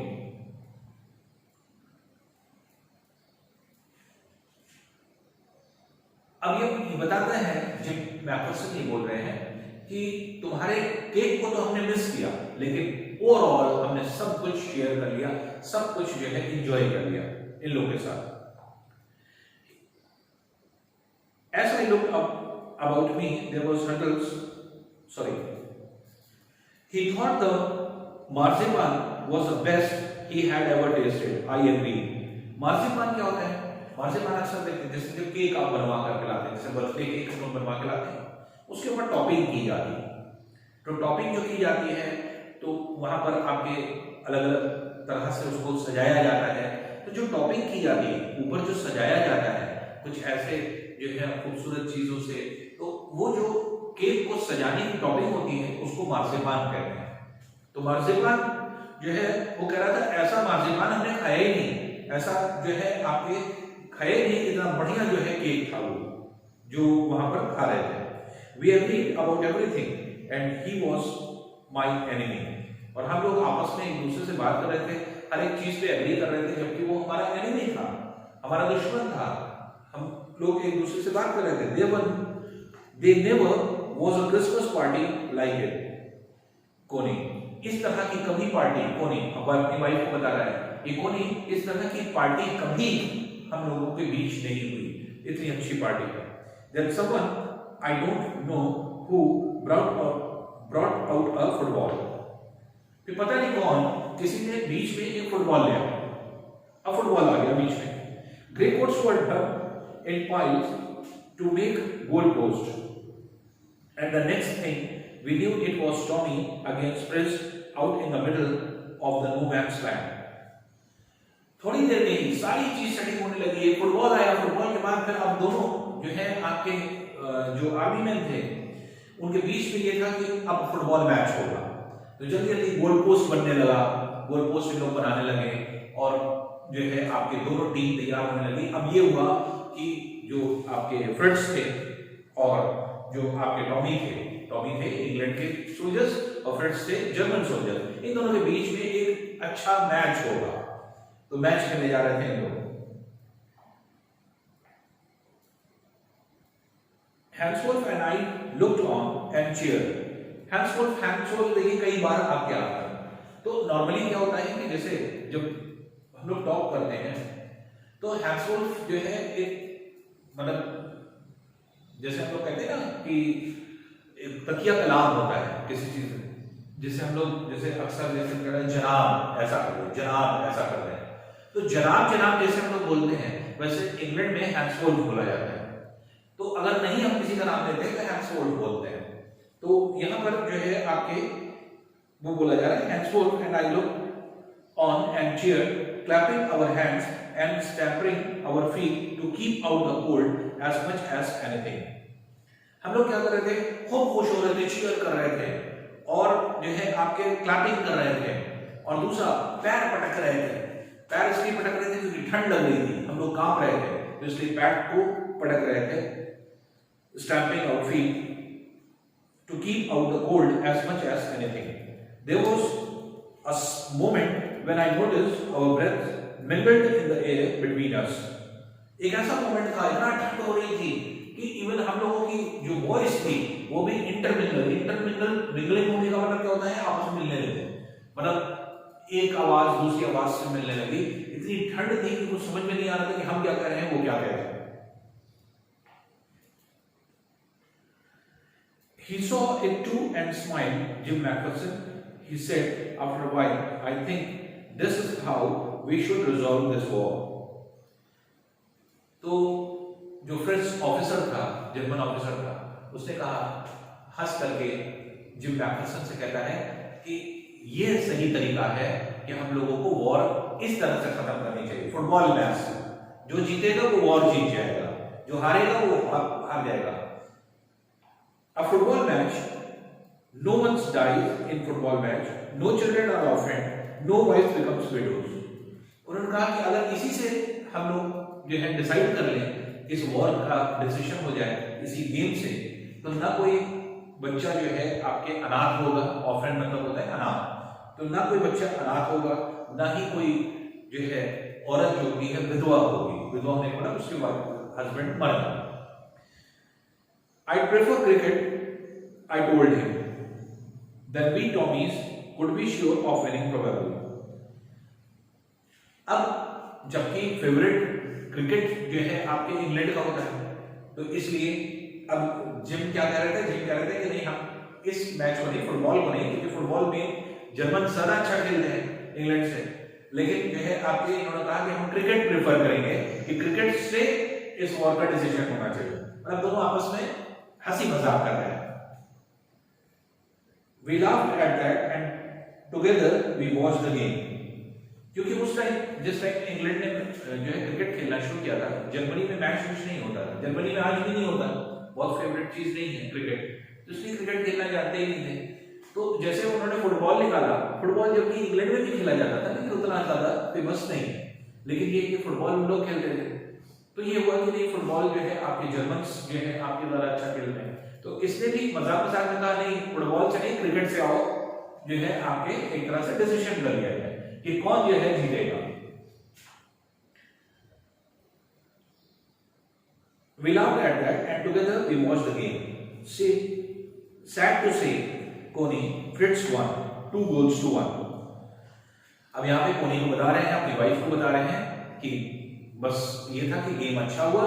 अब ये बताते हैं, जब मैं पर्सनली बोल रहे हैं कि तुम्हारे केक को तो हमने मिस किया, लेकिन ओवरऑल हमने सब कुछ शेयर कर लिया, सब कुछ जो है एंजॉय कर लिया इन लोगों के साथ। As I looked up about me, there was hurdles. Sorry. He thought the marzipan was the best he had ever tasted. I agree. marzipan क्या होता है? marzipan अक्सर देखते हैं जैसे जब केक आप बनवा कर खिलाते हैं, जैसे बर्थडे केक हम लोग बनवा के लाते हैं, उसके ऊपर टॉपिंग की जाती है। तो टॉपिंग जो की जाती है तो वहां पर आपके अलग अलग तरह से उसको सजाया जाता है। तो जो टॉपिंग की जाती है, ऊपर जो सजाया जाता है कुछ ऐसे जो है खूबसूरत चीजों से, तो वो जो केक को सजाने की टॉपिंग होती है उसको मार्जिपान कहते हैं। तो मार्जिपान जो है वो कह रहा था ऐसा मार्जिपान हमने खाया ही नहीं, ऐसा जो है आपके खाया ही नहीं, इतना बढ़िया जो है केक था वो जो वहां पर खा रहे थे। We agreed about everything and he was my enemy। और हम लोग आपस में एक दूसरे से बात कर रहे थे, हर एक चीज पे एग्री कर रहे थे, जबकि वो हमारा एनिमी था, हमारा दुश्मन था। हम लोग एक दूसरे से बात कर रहे थे। They never was a Christmas party like it, कोनी। इस तरह की कभी पार्टी, कोनी अब अपनी वाइफ को बता रहा है कि कोनी इस तरह की पार्टी कभी हम लोगों के बीच नहीं हुई, इतनी अच्छी पार्टी है। Then someone I don't know who brought out a football। फिर पता नहीं कौन किसी ने बीच में एक फुटबॉल ले आया, अब फुटबॉल आ गया बीच में। Grey coats were dug in piles to make goal post, and the next thing we knew it was Tommy against Prince out in the middle of the no man's land। थोड़ी देर में ही सारी चीज setting होने लगी, football आया, football के बाद फिर अब दोनों जो है आपके जो आर्मी मैन थे उनके बीच में ये था कि अब फुटबॉल मैच होगा। तो जल्दी जल्दी गोल पोस्ट बनने लगा, गोल पोस्ट लोग बनाने लगे और जो है आपके दोनों टीम तैयार होने लगी। अब ये हुआ कि जो आपके फ्रेंड्स थे और जो आपके टॉमी थे इंग्लैंड के सोल्जर्स और फ्रेंड्स थे जर्मन सोल्जर्स, इन दोनों के बीच में एक अच्छा मैच होगा। तो मैच खेलने जा रहे थे इन लोग। Hans Wolf and I looked on and cheer. Hans Wolf देखिए कई बार आपके आता है। तो नॉर्मली क्या होता है कि जैसे जब हम लोग टॉक करते हैं तो हैंड्सवुल्फ जो है एक मतलब जैसे हम लोग कहते हैं ना कि एक तकिया कलाम होता है किसी चीज में, जिसे हम लोग जैसे अक्सर जैसे कहते हैं जनाब ऐसा कर रहे, जनाब ऐसा कर रहे हैं, तो जनाब जनाब जैसे हम लोग बोलते हैं वैसे इंग्लैंड में हैंड्सवुल्फ बोला जाता है। तो अगर नहीं हम किसी का नाम लेते हैं तो हैंड्सवुल्फ बोलते हैं। तो यहाँ पर जो है आपके वो बोला जा रहा है Hans Wolf and I look on and cheer clapping our hands and stamping our feet to keep out the cold as much as anything. हम लोग क्या कर रहे थे, खूब खुश हो रहे थे, चीयर कर रहे थे और जो है आपके क्लैपिंग कर रहे थे, और दूसरा पैर पटक रहे थे। पैर इसलिए पटक रहे थे क्योंकि ठंड लग रही थी, हम लोग कांप रहे थे, तो इसलिए पैर को पटक रहे थे। Stamping our feet to keep out the cold as much as anything. There was a moment when I noticed our breath mingled in the air between us. एक ऐसा मोमेंट था, इतना ठंड हो रही थी कि इवन हम लोगों की जो वॉइस थी वो भी मिंगलिंग होने का मतलब क्या होता है, आपस में मिलने लगे, मतलब एक आवाज दूसरी आवाज से मिलने लगी। इतनी ठंड थी कि कुछ समझ में नहीं आ रहा था कि हम क्या कह रहे हैं, वो क्या कह रहे हैं। He saw it too and smiled. Jim Macpherson, he said after a while, I think this is how we should resolve this war. तो जो फ्रिट्ज ऑफिसर था, जर्मन ऑफिसर था, उसने कहा हंस करके जिम मैकफरसन से कहता है कि यह सही तरीका है कि हम लोगों को वॉर इस तरह से खत्म करनी चाहिए, फुटबॉल मैच। जो जीतेगा वो वॉर जीत जाएगा, जो हारेगा वो हार जाएगा। A football match, no one dies in football match, no children are orphaned, no wife becomes widows. उन्होंने कहा कि अगर इसी से हम लोग जो है डिसाइड कर लें, इस वॉर का डिसीजन हो जाए इसी गेम से, तो ना कोई बच्चा जो है आपके अनाथ होगा, ऑर्फन मतलब होता है अनाथ, तो ना कोई बच्चा अनाथ होगा, ना ही कोई जो है औरत जो होती है विधवा होगी। विधवा होने के बाद उसके बाद हस्बैंड मर जाएगा। I prefer cricket, I told him. Then we Tommies could be sure of winning probably. अब जबकि फेवरेट क्रिकेट जो है आपके इंग्लैंड का होता है, तो इसलिए अब जिम क्या कह रहे थे, जिम कह रहे थे कि नहीं हम इस मैच को नहीं, फुटबॉल को नहीं, क्योंकि फुटबॉल में जर्मन ज्यादा अच्छा खेलते हैं इंग्लैंड से, लेकिन जो है आपके इन्होंने कहा कि हम क्रिकेट प्रेफर करेंगे कि क्रिकेट से इस वॉर का डिसीजन होना चाहिए। मतलब दोनों आपस में हंसी मजाक कर रहे हैं। We laughed at that and together we watched the game. क्योंकि उस टाइम जिस टाइम इंग्लैंड ने जो है क्रिकेट खेलना शुरू किया था, जर्मनी में मैच नहीं होता था, जर्मनी में आज भी नहीं होता, बहुत फेवरेट चीज नहीं है क्रिकेट, तो इसलिए क्रिकेट खेलना जानते ही नहीं थे। तो जैसे उन्होंने फुटबॉल निकाला, फुटबॉल जबकि इंग्लैंड में भी खेला जाता था लेकिन उतना ज्यादा फेमस नहीं, लेकिन ये कि फुटबॉल हम लोग खेलते थे, तो ये हुआ कि नहीं फुटबॉल जो है आपके जर्मन्स जो है आपके द्वारा अच्छा खेलते हैं, तो इसने भी मजाक मजाक में कहा नहीं फुटबॉल से नहीं क्रिकेट से आओ, जो है आपके एक तरह से डिसीजन कर लिया है कि कौन जो है जीतेगा। We laughed at that and together we watched the game. Sad to say, कोनी Fritz won 2 goals to 1. अब यहाँ पे कोनी को बता रहे हैं, अपनी वाइफ को बता रहे हैं कि बस ये था कि गेम अच्छा हुआ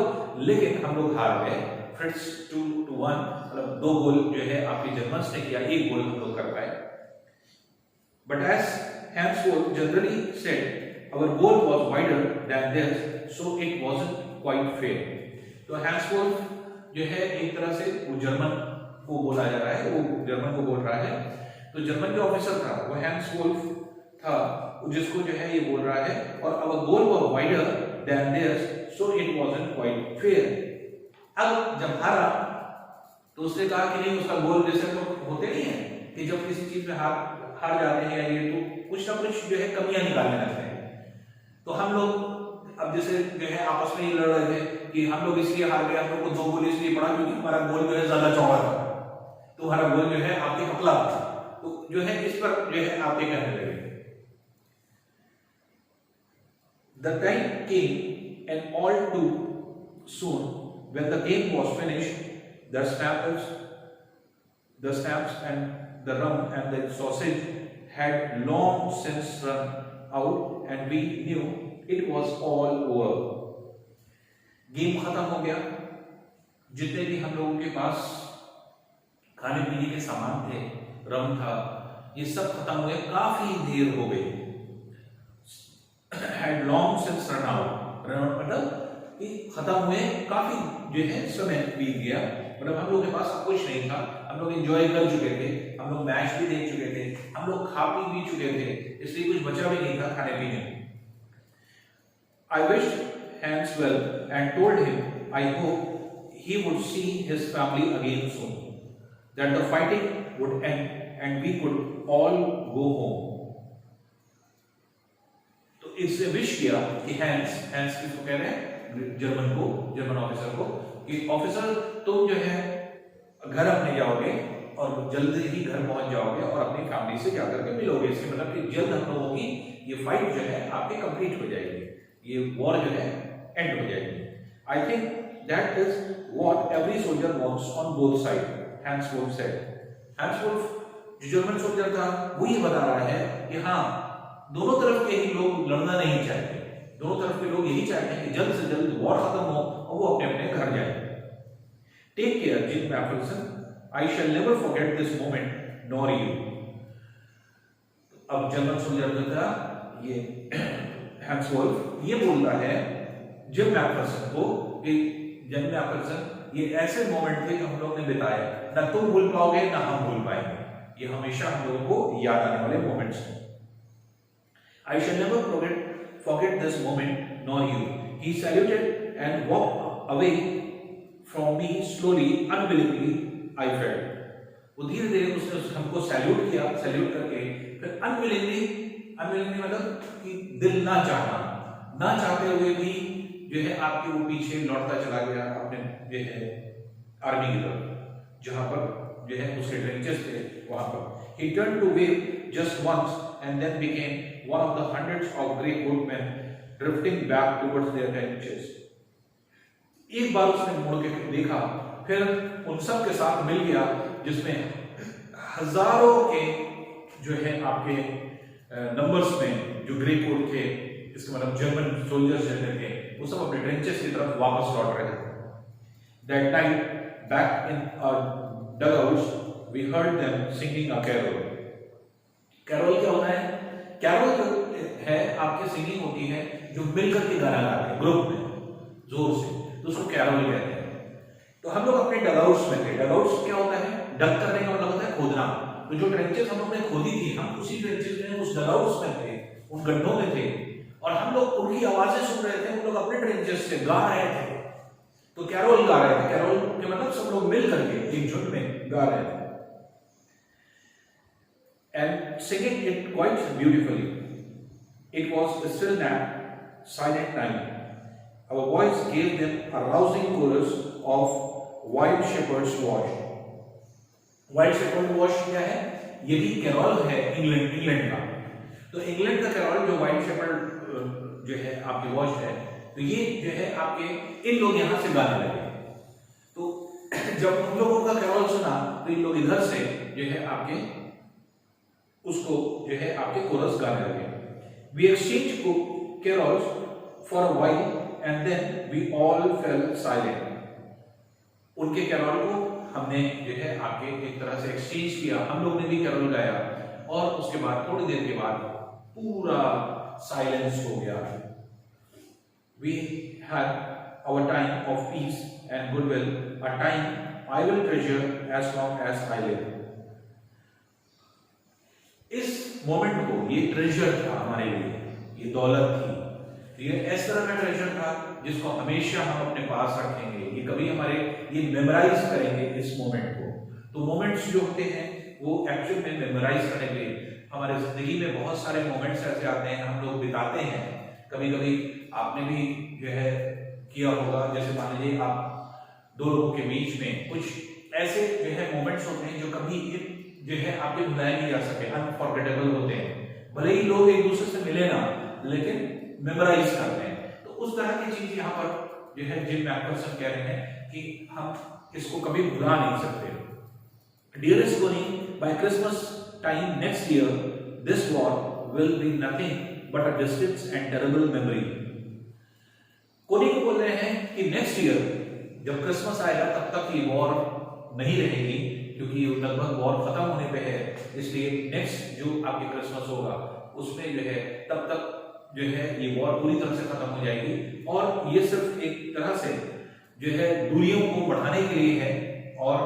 लेकिन हम लोग हार गए, फ्रिट्स 2-1, मतलब 2 गोल जो है आपके जर्मन्स ने किया, 1 गोल हम लोग कर पाए। But as Hansworth generally said, our goal was wider than theirs, so it wasn't quite fair. तो हैंसवोल्फ जो है एक तरह से वो जर्मन को बोला जा रहा है, वो जर्मन को बोल रहा है, तो जर्मन जो ऑफिसर था वो हैंसवोल्फ था, जिसको जो है ये बोल रहा है, और our goal was wider than theirs, so it wasn't quite fair. अब जब हारा तो उसने कहा कि नहीं उसका गोल जैसे तो होते नहीं है कि जब किसी चीज में हार जाते हैं या ये तो कुछ ना कुछ जो है कमियां निकालने लगते हैं। तो हम लोग अब जैसे जो है आपस में ही लड़ रहे थे कि हम लोग इसलिए हार गए, हम लोग को 2 गोल इसलिए पड़ा क्योंकि हमारा गोल जो है ज्यादा चौड़ा था, तो हमारा गोल जो है आपके पतला था, तो जो है इस पर जो है आप ये कहने लगे। The time came and all too soon when the game was finished, The snaps and the rum and the sausage had long since run out, and we knew it was all over. Game खत्म हो गया, जितने भी हम लोगों के पास खाने पीने के सामान थे, रम था, ये सब खत्म हुए, काफी देर हो गई। Had long since run out, मतलब कि खत्म हुए, काफी जो है समय बीत गया, मतलब हम लोग के पास अब कुछ नहीं था, हम लोग एंजॉय कर चुके थे, हम लोग मैच भी देख चुके थे, हम लोग खा पी भी चुके थे, इसलिए कुछ बचा भी नहीं था खाने पीने। I wished Hans well and told him I hope he would see his family again soon, that the fighting would end and we could all go home. तो इससे विश किया कि हैंस किसको कह रहे हैं, जर्मन ऑफिसर को, कि ऑफिसर तुम जो है घर अपने जाओगे और जल्दी ही घर पहुंच जाओगे और अपनी फैमिली से जाकर के मिलोगे। इसके मतलब कि जल्द हम लोगों की ये फाइट जो है आपकी कंप्लीट हो जाएगी, ये वॉर जो है एंड हो जाएगी। I think that is what every soldier wants on both side, Hans Wolf said. Hans Wolf जो जर्मन सोल्जर था वो ये बता रहा है कि हाँ, दोनों तरफ के ही लोग लड़ना नहीं चाहते, दोनों तरफ के लोग यही चाहते हैं कि जल्द से जल्द वॉर खत्म हो और वो अपने अपने घर जाए। Take care Jim McPherson, I shall never forget this moment nor you. अब जर्मन सोल्जर जो था ये हैंस वुल्फ ये बोलता है जिम मैफर्सन को कि जिम मैफर्सन ये ऐसे मोमेंट थे जो हम लोग ने बिताए, ना तुम भूल पाओगे ना हम भूल पाएंगे, ये हमेशा हम लोगों को याद आने वाले मोमेंट्स हैं। I shall never forget this moment, nor you. He saluted and walked away from me slowly, unwillingly. I felt. वो धीरे धीरे उसने हमको सैल्यूट किया, सैल्यूट करके फिर अनविलिंगली मतलब कि दिल ना चाहते हुए भी जो है आपके वो पीछे लौटता चला गया अपने जो है आर्मी की तरफ, जहां पर जो है उसके ट्रेंचेस थे वहां पर। He turned to wave just once and then became one of the hundreds of grey coat men drifting back towards their trenches. एक बार उसने मुड़ के देखा, फिर उन सब के साथ मिल गया जिसमें हजारों के जो है आपके नंबर्स में जो ग्रे कोट थे, इसका मतलब जर्मन सोल्जर्स जितने थे, वो सब अपने ट्रेंचेस की तरफ वापस लौट रहे थे। That night, back in our dugouts, we heard them singing a carol. Carol क्या होता है? कैरोल है आपके सिंगिंग होती है जो मिलकर के गाना गाते हैं ग्रुप में जोर से, तो उसको कैरोल कहते हैं। तो हम लोग अपने डगआउट्स में थे। डगआउट्स क्या होता है? डग करने का मतलब होता है खोदना। तो जो ट्रेंचेस हम लोग ने खोदी थी, हम उसी ट्रेंचेस में उस डगआउट्स में थे, उन गड्ढों में थे, और हम लोग उनकी आवाजें सुन रहे थे, वो लोग अपने ट्रेंचेस से गा रहे थे, तो कैरोल गा रहे थे। कैरोल के मतलब सब लोग मिल करके एक झुंड में गा रहे थे and singing it quite beautifully. It was a still nap, silent night. Our voice gave them a rousing chorus of Wild Shepherd's Wash. Wild Shepherd's Wash क्या है? ये भी कैरोल है इंग्लैंड का। तो इंग्लैंड का कैरोल जो वाइल्ड शेपर्ड जो है आपकी वॉश है, तो ये जो है आपके इन लोग यहाँ से गाने लगे। तो जब उन लोगों का कैरोल सुना तो इन लोग इधर से जो है आपके उसको जो है आपके कोरस गाने लगे। We exchanged carols for a while and then we all fell silent. उनके कैरोल को हमने जो है आपके एक तरह से एक्सचेंज किया, हम लोग ने भी कैरोल गाया, और उसके बाद थोड़ी देर के बाद पूरा साइलेंस हो गया। We had our time of peace and goodwill, a time I will treasure as long as I live. इस मोमेंट को, ये ट्रेजर था हमारे लिए, ये दौलत थी, ये इस तरह का ट्रेजर था जिसको हमेशा हम अपने पास रखेंगे, ये कभी हमारे ये मेमोराइज करेंगे इस मोमेंट को। तो मोमेंट्स जो होते हैं वो एक्चुअल में मेमोराइज करने के लिए हमारे जिंदगी में बहुत सारे मोमेंट्स ऐसे आते हैं, हम लोग बिताते हैं। कभी कभी आपने भी जो है किया होगा, जैसे मान लीजिए आप दो लोगों के बीच में कुछ ऐसे जो है मोमेंट्स होते हैं जो कभी जो है आपके भुलाए नहीं जा सके, अनफॉरगेटेबल होते हैं। भले ही लोग एक दूसरे से मिले ना, लेकिन मेमोराइज करते हैं। तो उस तरह की चीज यहाँ पर जो है जिम मैफर्सन कह रहे हैं कि हम इसको कभी भुला नहीं सकते। Dearest Connie, by Christmas time next year this war will be nothing but a distance and terrible memory. Connie को बोल रहे हैं कि नेक्स्ट ईयर जब क्रिसमस आएगा तब तक ये वॉर नहीं रहेगी, क्योंकि लगभग वॉर खत्म होने पे है, इसलिए नेक्स्ट जो आपके क्रिसमस होगा उसमें जो है तब तक जो है ये वॉर पूरी तरह से खत्म हो जाएगी। और ये सिर्फ एक तरह से जो है दूरियों को बढ़ाने के लिए है, और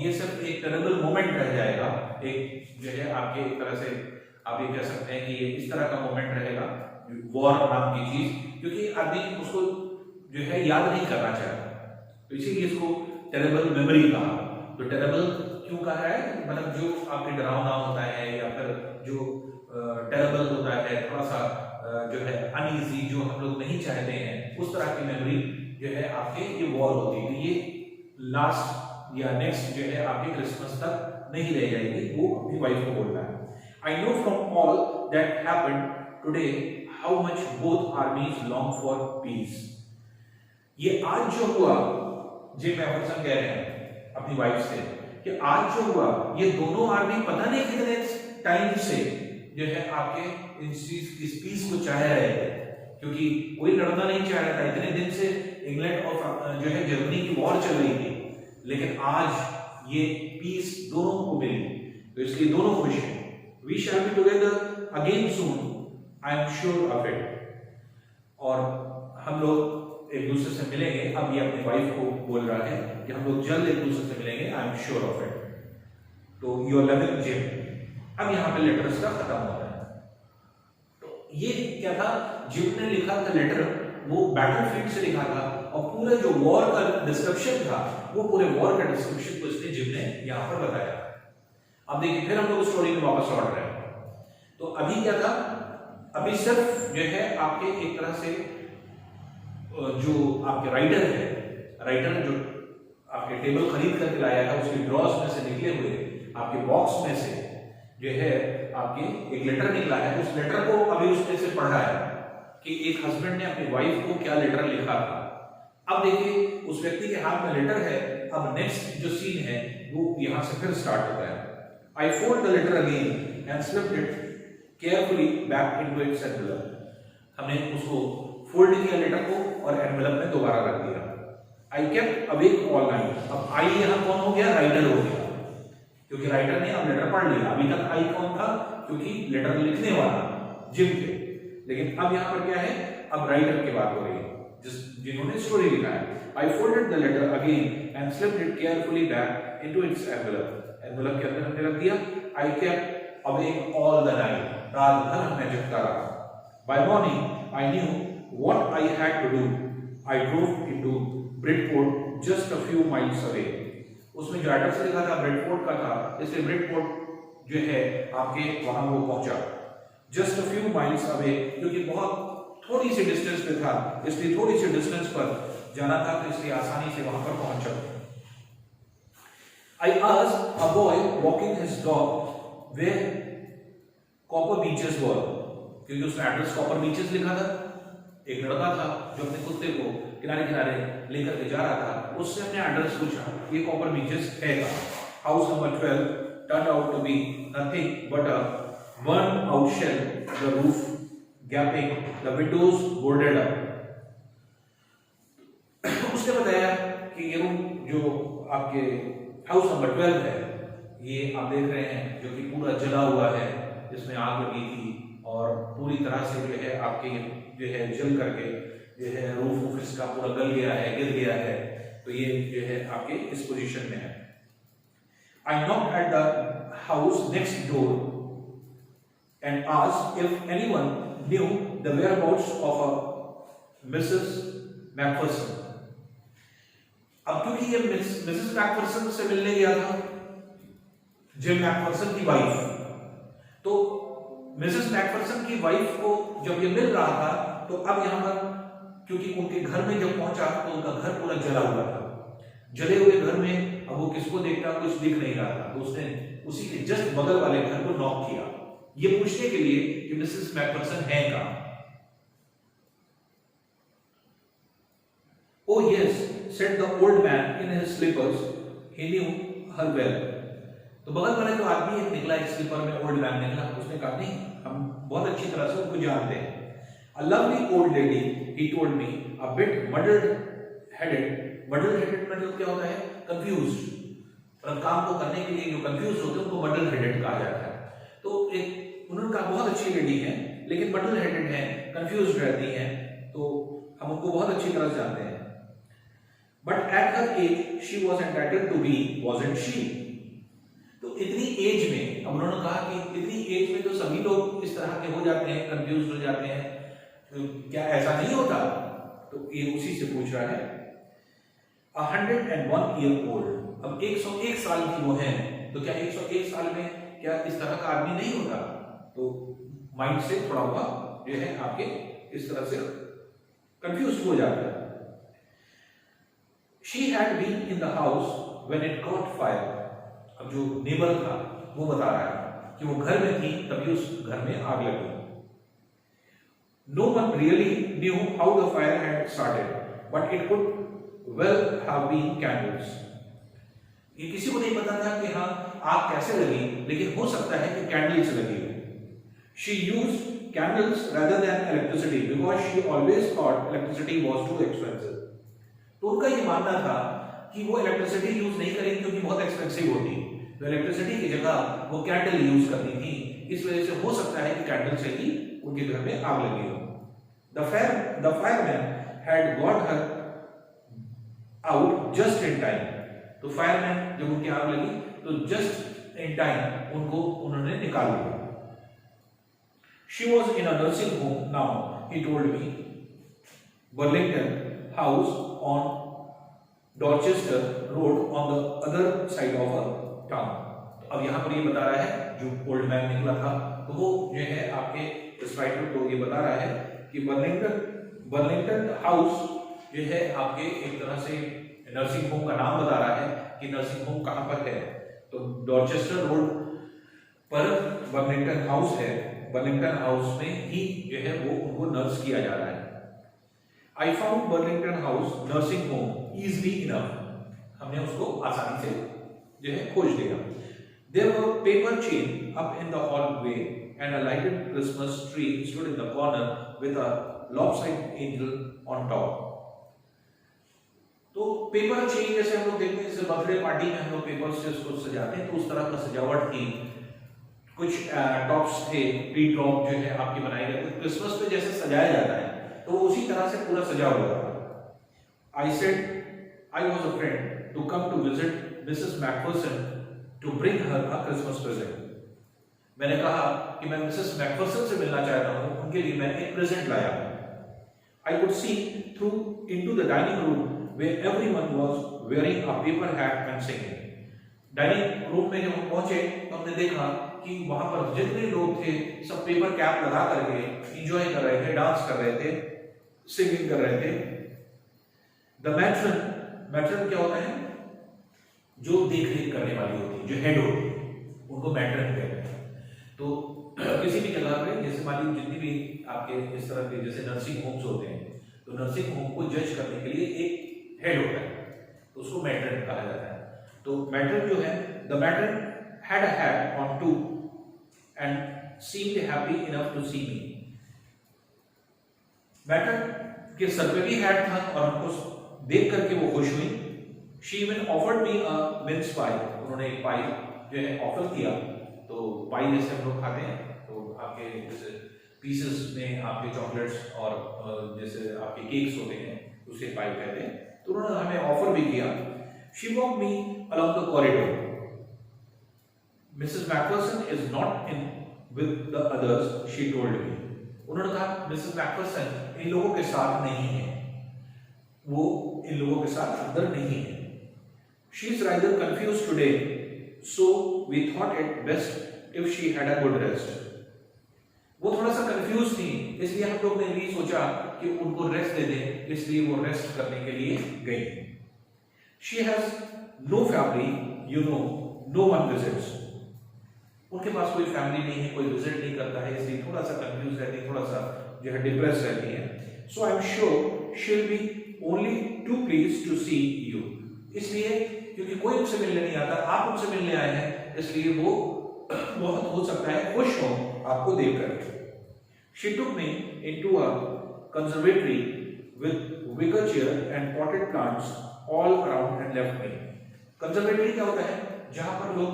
ये सिर्फ एक टेरेबल मोमेंट रह जाएगा, एक जो है आपके एक तरह से आप ये कह सकते हैं कि ये इस तरह का मोमेंट रहेगा वॉर नाम की चीज, क्योंकि आदमी उसको जो है याद नहीं करना चाहता, तो इसीलिए इसको टेरेबल मेमोरी कहा। तो टेरेबल क्यों कहा है, मतलब जो आपके डरावना होता है या फिर जो टेरेबल होता है, थोड़ा सा जो है अनईजी, जो हम लोग नहीं चाहते हैं, उस तरह की मेमोरी जो है आपके ये वॉर होती है। ये लास्ट या नेक्स्ट जो है आपके क्रिसमस तक नहीं रह जाएगी, वो अपनी वाइफ को बोलता है। I know from all that happened today how much both armies long for peace. ये आज जो हुआ, जिम एफरसन कह रहे हैं अपनी वाइफ से कि आज जो हुआ ये दोनों आर्मी पता नहीं कितने टाइम से जो है आपके इस पीस को चाह रहे थे, क्योंकि कोई लड़ना नहीं चाह रहा था। इतने दिन से इंग्लैंड और जो है जर्मनी की वॉर चल रही थी, लेकिन आज ये पीस दोनों को मिली, तो इसलिए दोनों खुश हैं। We shall be together again soon, I am sure of it. और हम लोग एक दूसरे से मिलेंगे। अब ये अपनी वाइफ को बोल रहा है कि हम लोग जल्द एक दूसरे से मिलेंगे, I am sure of it. तो your loving Jim। अब यहाँ पे लेटर्स का खत्म हो रहा है। तो ये क्या था, जिम ने लिखा था लेटर, वो बैटलफील्ड से लिखा था, और पूरे जो वॉर का डिस्क्रिप्शन था वो पूरे वॉर का डिस्क्रिप्शन को इसने जिम ने यहाँ पर बताया। अब देखिए फिर हम लोग स्टोरी में वापस लौट रहे हैं। तो अभी क्या था, अभी सिर्फ जो है आपके एक तरह से जो आपके राइटर है, राइटर जो आपके टेबल खरीद करके लाया है, उसके ड्रॉज में से निकले हुए आपके बॉक्स में से जो है आपके एक लेटर निकला है। उस लेटर को अभी उसने से पढ़ा है कि एक हस्बैंड ने अपनी वाइफ को क्या लेटर लिखा था। अब देखिए उस व्यक्ति के हाथ में लेटर है। अब नेक्स्ट जो सीन है वो यहां से फिर स्टार्ट होता है। I fold the letter again and slipped it carefully back into its envelope. हमने उसको फोल्ड किया लेटर को और एनवेलप में दोबारा रख दिया। I kept awake all night. अब I यहाँ कौन हो गया, राइटर हो गया, क्योंकि राइटर ने अब लेटर पढ़ लिया। अभी तक I कौन था, क्योंकि लेटर लिखने वाला जिम थे, लेकिन अब यहाँ पर क्या है, अब राइटर की बात हो रही है जिन्होंने स्टोरी लिखा है। I folded the letter again and slipped it carefully back into its envelope. Envelope के अंदर हमने रख दिया। I kept awake all the night. रात भर मैं जगता रहा। By morning, I knew what I had to do. I drove into Bridport just a few miles away. उसमें जो एड्रेस लिखा था ब्रेडफोर्ड का था, इसलिए ब्रेडफोर्ड जो है आपके वहां वो पहुंचा। Just a few miles away, क्योंकि बहुत थोड़ी सी डिस्टेंस पे था, इसलिए थोड़ी सी डिस्टेंस पर जाना था, तो इसलिए आसानी से वहां पर पहुंचा। I asked a boy walking his dog where copper beaches were, क्योंकि उसने एड्रेस कॉपर बीचेस लिखा था। एक लड़का था जो अपने कुत्ते को किनारे किनारे लेकर के जा रहा था, उससे अपने एड्रेस पूछा, ये कॉपर बीचेस है का। House number 12 turned out to be nothing but a burned out shell, the roof gaping, the windows boarded up. उसने बताया कि ये रूम जो आपके हाउस नंबर 12 है, ये आप देख रहे हैं जो कि पूरा जला हुआ है, जिसमें आग लगी थी और पूरी तरह से जो है आपके जो है जल करके जो है रूफ इसका पूरा गल गया है, गिर गया है, तो ये जो है आपके इस पोजीशन में है। I knocked at the house next door and asked if anyone knew the whereabouts of a Mrs. Macpherson. अब क्योंकि ये मिसेस मैकफरसन से मिलने गया था, जिम मैकफरसन की वाइफ, तो मिसेस मैकफरसन की वाइफ को जब ये मिल रहा था, तो अब यहाँ पर क्योंकि उनके घर में जब पहुंचा तो उनका घर पूरा जला हुआ था। जले हुए घर में अब वो किसको देखता, कुछ दिख नहीं रहा था, तो उसने उसी के जस्ट बगल वाले घर को नॉक किया, ये पूछने के लिए कि मिसेस मैकफरसन है कहां। Oh yes, said the old man in his slippers. He knew her well. तो बगल वाले जो आदमी एक निकला एक स्लीपर में, ओल्ड मैन निकला, उसने कहा नहीं, हम बहुत अच्छी तरह से उनको जानते हैं. A lovely old lady, he told me, a bit muddled-headed. Muddled-headed मतलब क्या होता है? Confused. मतलब काम को करने के लिए जो confused होते हैं उनको muddled-headed कहा जाता है. तो एक उन्होंने कहा बहुत अच्छी लेडी है, लेकिन muddled-headed है, confused रहती है, तो हम उनको बहुत अच्छी तरह से जानते हैं. But at her age, she was entitled to be, wasn't she? तो इतनी एज में, अब उन्होंने कहा कि इतनी एज में तो सभी लोग इस तरह के हो जाते हैं, कंफ्यूज हो जाते हैं, तो क्या ऐसा नहीं होता? तो ये उसी से पूछ रहा है. 101 year old, अब 101 साल की वो है, तो क्या 101 साल में क्या इस तरह का आदमी नहीं होता? तो माइंड से थोड़ा हुआ जो है आपके इस तरह से कंफ्यूज हो जाता है. She had been in the house when it caught fire. अब जो नेबर था वो बता रहा है कि वो घर में थी तभी उस घर में आग लगी. No one really knew how the fire had started, but it could well have been candles. ये किसी को नहीं पता था कि हाँ आग कैसे लगी, लेकिन हो सकता है कि कैंडल्स लगी हो. She used candles rather than electricity because she always thought electricity was too expensive. तो उनका ये मानना था कि वो इलेक्ट्रिसिटी यूज नहीं करेंगे क्योंकि बहुत एक्सपेंसिव होती है, तो इलेक्ट्रिसिटी की जगह वो कैंडल यूज करनी थी. इस वजह से हो सकता है कि कैंडल से ही उनके घर में आग लगी हो. The fireman had got her out just in time. तो फायरमैन जब उनकी आग लगी तो जस्ट इन टाइम उनको उन्होंने निकाल लिया. She was in a nursing home now, he told me. Burlington House on Dorchester Road on the other side of a town. अब यहाँ पर ये बता रहा है जो ओल्ड मैन निकला था, तो वो जो है आपके स्लाइड पर तो ये बता रहा है कि बर्लिंगटन हाउस जो है आपके एक तरह से नर्सिंग होम का नाम बता रहा है कि नर्सिंग होम कहाँ पर है. तो डॉर्चेस्टर रोड पर बर्लिंगटन हाउस है. बर्लिंगटन हाउस में ही जो है वो उनको नर्स किया जा रहा है. I found Burlington House nursing home easily enough. हमने उसको आसानी से जो है खोज लिया. There were paper chain up in the hallway and a lighted Christmas tree stood in the corner with a lopsided angel on top. तो paper chain जैसे हम लोग देखते हैं, जैसे बर्थडे पार्टी में हम लोग पेपर से उसको सजाते हैं, तो उस तरह का सजावट थी. कुछ टॉप्स थे, ट्री टॉप जो है आपकी बनाई जाती है क्रिसमस पे जैसे सजाया जाता है, तो उसी तरह से पूरा सजा हुआ था. I said I was a friend to come to visit Mrs. Macpherson to bring her a Christmas present. मैंने कहा कि मैं मिसेस मैकफरसन से मिलना चाहता हूँ, उनके लिए मैं एक प्रेजेंट लाया. I could see through into the dining room where everyone was wearing a paper hat and singing. Dining room में जब हम पहुंचे तो हमने देखा कि वहां पर जितने लोग थे सब पेपर कैप लगा करके एंजॉय कर रहे थे, डांस कर रहे थे, सिंगिंग कर रहे थे. द मैट्रन क्या होता है? जो देख रेख करने वाली होती है, जो हेड होती है, उनको मैट्रन कहते हैं. तो किसी भी जगह पे जैसे मान लीजिए जितनी भी आपके इस तरह के जैसे नर्सिंग होम्स होते हैं, तो नर्सिंग होम को जज करने के लिए एक हेड होता है, तो उसको मैट्रन कहा जाता है. तो मैट्रन जो है, the matron had a hat on too and seemed happy enough to see me. Matron के सर पे भी हैट था और हमको देख करके वो खुश हुई. She even offered me a mince pie. उन्होंने एक पाई जो है ऑफर किया. तो पाई जैसे हम लोग खाते हैं, तो आपके जैसे पीसेस में आपके चॉकलेट्स और जैसे आपके केक्स होते हैं उसे पाई कहते हैं, तो उन्होंने हमें ऑफर भी किया. She walked me along the corridor. Mrs. Macpherson is not in with the others, she told me. उन्होंने कहा मिसेस मैकफरसन इन लोगों के साथ नहीं है, वो इन लोगों के साथ अंदर नहीं है. She is rather confused today, so we thought it best if she had a good rest. वो थोड़ा सा कंफ्यूज थी, इसलिए हम लोग ने भी सोचा कि उनको रेस्ट दे दें, इसलिए वो रेस्ट करने के लिए गई. She has no family, you know, no one visits. उनके पास कोई फैमिली नहीं है, कोई विजिट नहीं करता है, इसलिए थोड़ा सा कंफ्यूज रहती है, थोड़ा सा जो है डिप्रेस रहती है. So I am sure she will be only too pleased to see you. इसलिए क्योंकि कोई उनसे मिलने नहीं आता, आप उनसे मिलने आए हैं, इसलिए वो बहुत हो सकता है खुश हो आपको देखकर. She took me into a conservatory with wicker chair and potted plants all around and left me. Conservatory क्या होता है? जहां पर लोग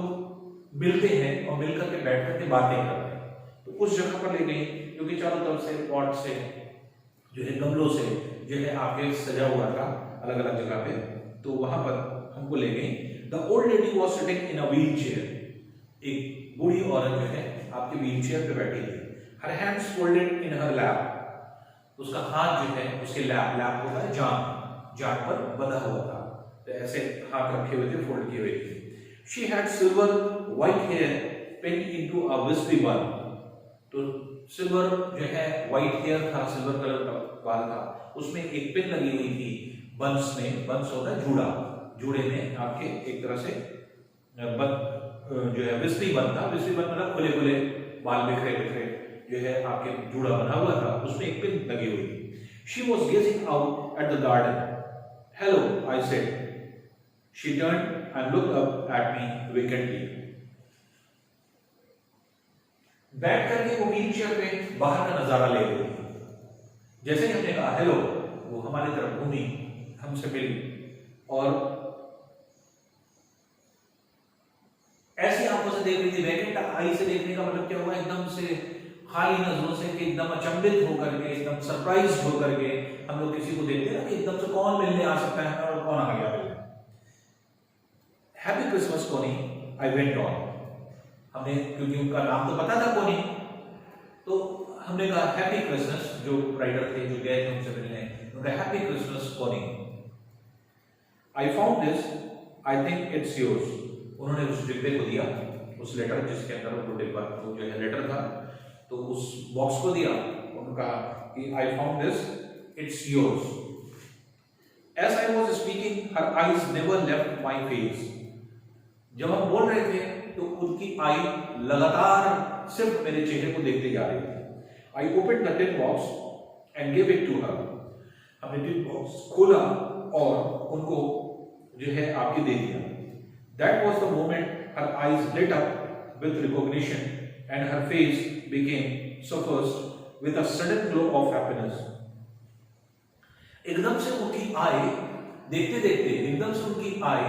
मिलते हैं और मिलकर के बैठ करके बातें करते हैं. तो उस जगह पर ले गई क्योंकि चारों तरफ से पॉट से जो है, गमलों से जो है आपके सजा हुआ था अलग अलग जगह पे. तो वहां पर हमको ले गई. The old lady was sitting in a wheelchair. एक बूढ़ी औरत जो है आपके व्हीलचेयर पे बैठी थी. Her hands folded in her lap. उसका हाथ जो है उसके लैप होता है जान पर बंधा हुआ था. तो ऐसे हाथ रखे हुए थे, फोल्ड किए हुए थे. She had silver white hair pinned into a wispy bun. तो सिल्वर जो है व्हाइट हेयर था, सिल्वर कलर का बाल था, उसमें एक पिन लगी हुई थी बंस में. बंस होता है जूड़े में आपके एक तरह से जो है विस्पी बन था. विस्पी बन मतलब खुले बाल बिखरे जो है आपके जूड़ा बना हुआ था, उसमें एक पिन लगी हुई थी. She was gazing out at the garden. Hello, I said. She turned and looked up at me vacantly. बैठ करके वो व्हीलचेयर पे बाहर का नजारा ले रही थी. जैसे ही हमने कहा हेलो, वो हमारी तरफ घूमी, हमसे मिली और ऐसी आंखों से देख रही थी. वैकेंट आई से देखने का मतलब क्या हुआ? एकदम से खाली नजरों से, कि एकदम अचंभित होकर के, एकदम सरप्राइज होकर के हम लोग किसी को देखते हैं ना कि एकदम से कौन मिलने आ सकता है और कौन आ गया मिलने. हैप्पी क्रिसमस कोनी, आई वेंट ऑन. हमने क्योंकि उनका नाम तो पता था कोनी, तो हमने कहा हैप्पी क्रिसमस. जो राइडर थे जो गए थे उनसे मिलने, उनका हैप्पी क्रिसमस कोनी. आई found this, I think it's yours. उन्होंने उस डिब्बे को दिया, उस लेटर जिसके अंदर वो डिब्बा जो है लेटर था, तो उस बॉक्स को दिया. उन्होंने कहा कि I found this, it's yours. As I was speaking her eyes never left my face. जब हम बोल रहे थे तो उनकी आई लगातार सिर्फ मेरे चेहरे को देखते जा रही थी. I open the tin box and give it to her. हमने टिन बॉक्स खोला और उनको जो है आपके दे दिया. That was the moment her eyes lit up with recognition and her face became suffused with a sudden glow of happiness. एकदम से उनकी आई देखते देखते, एकदम से उनकी आई,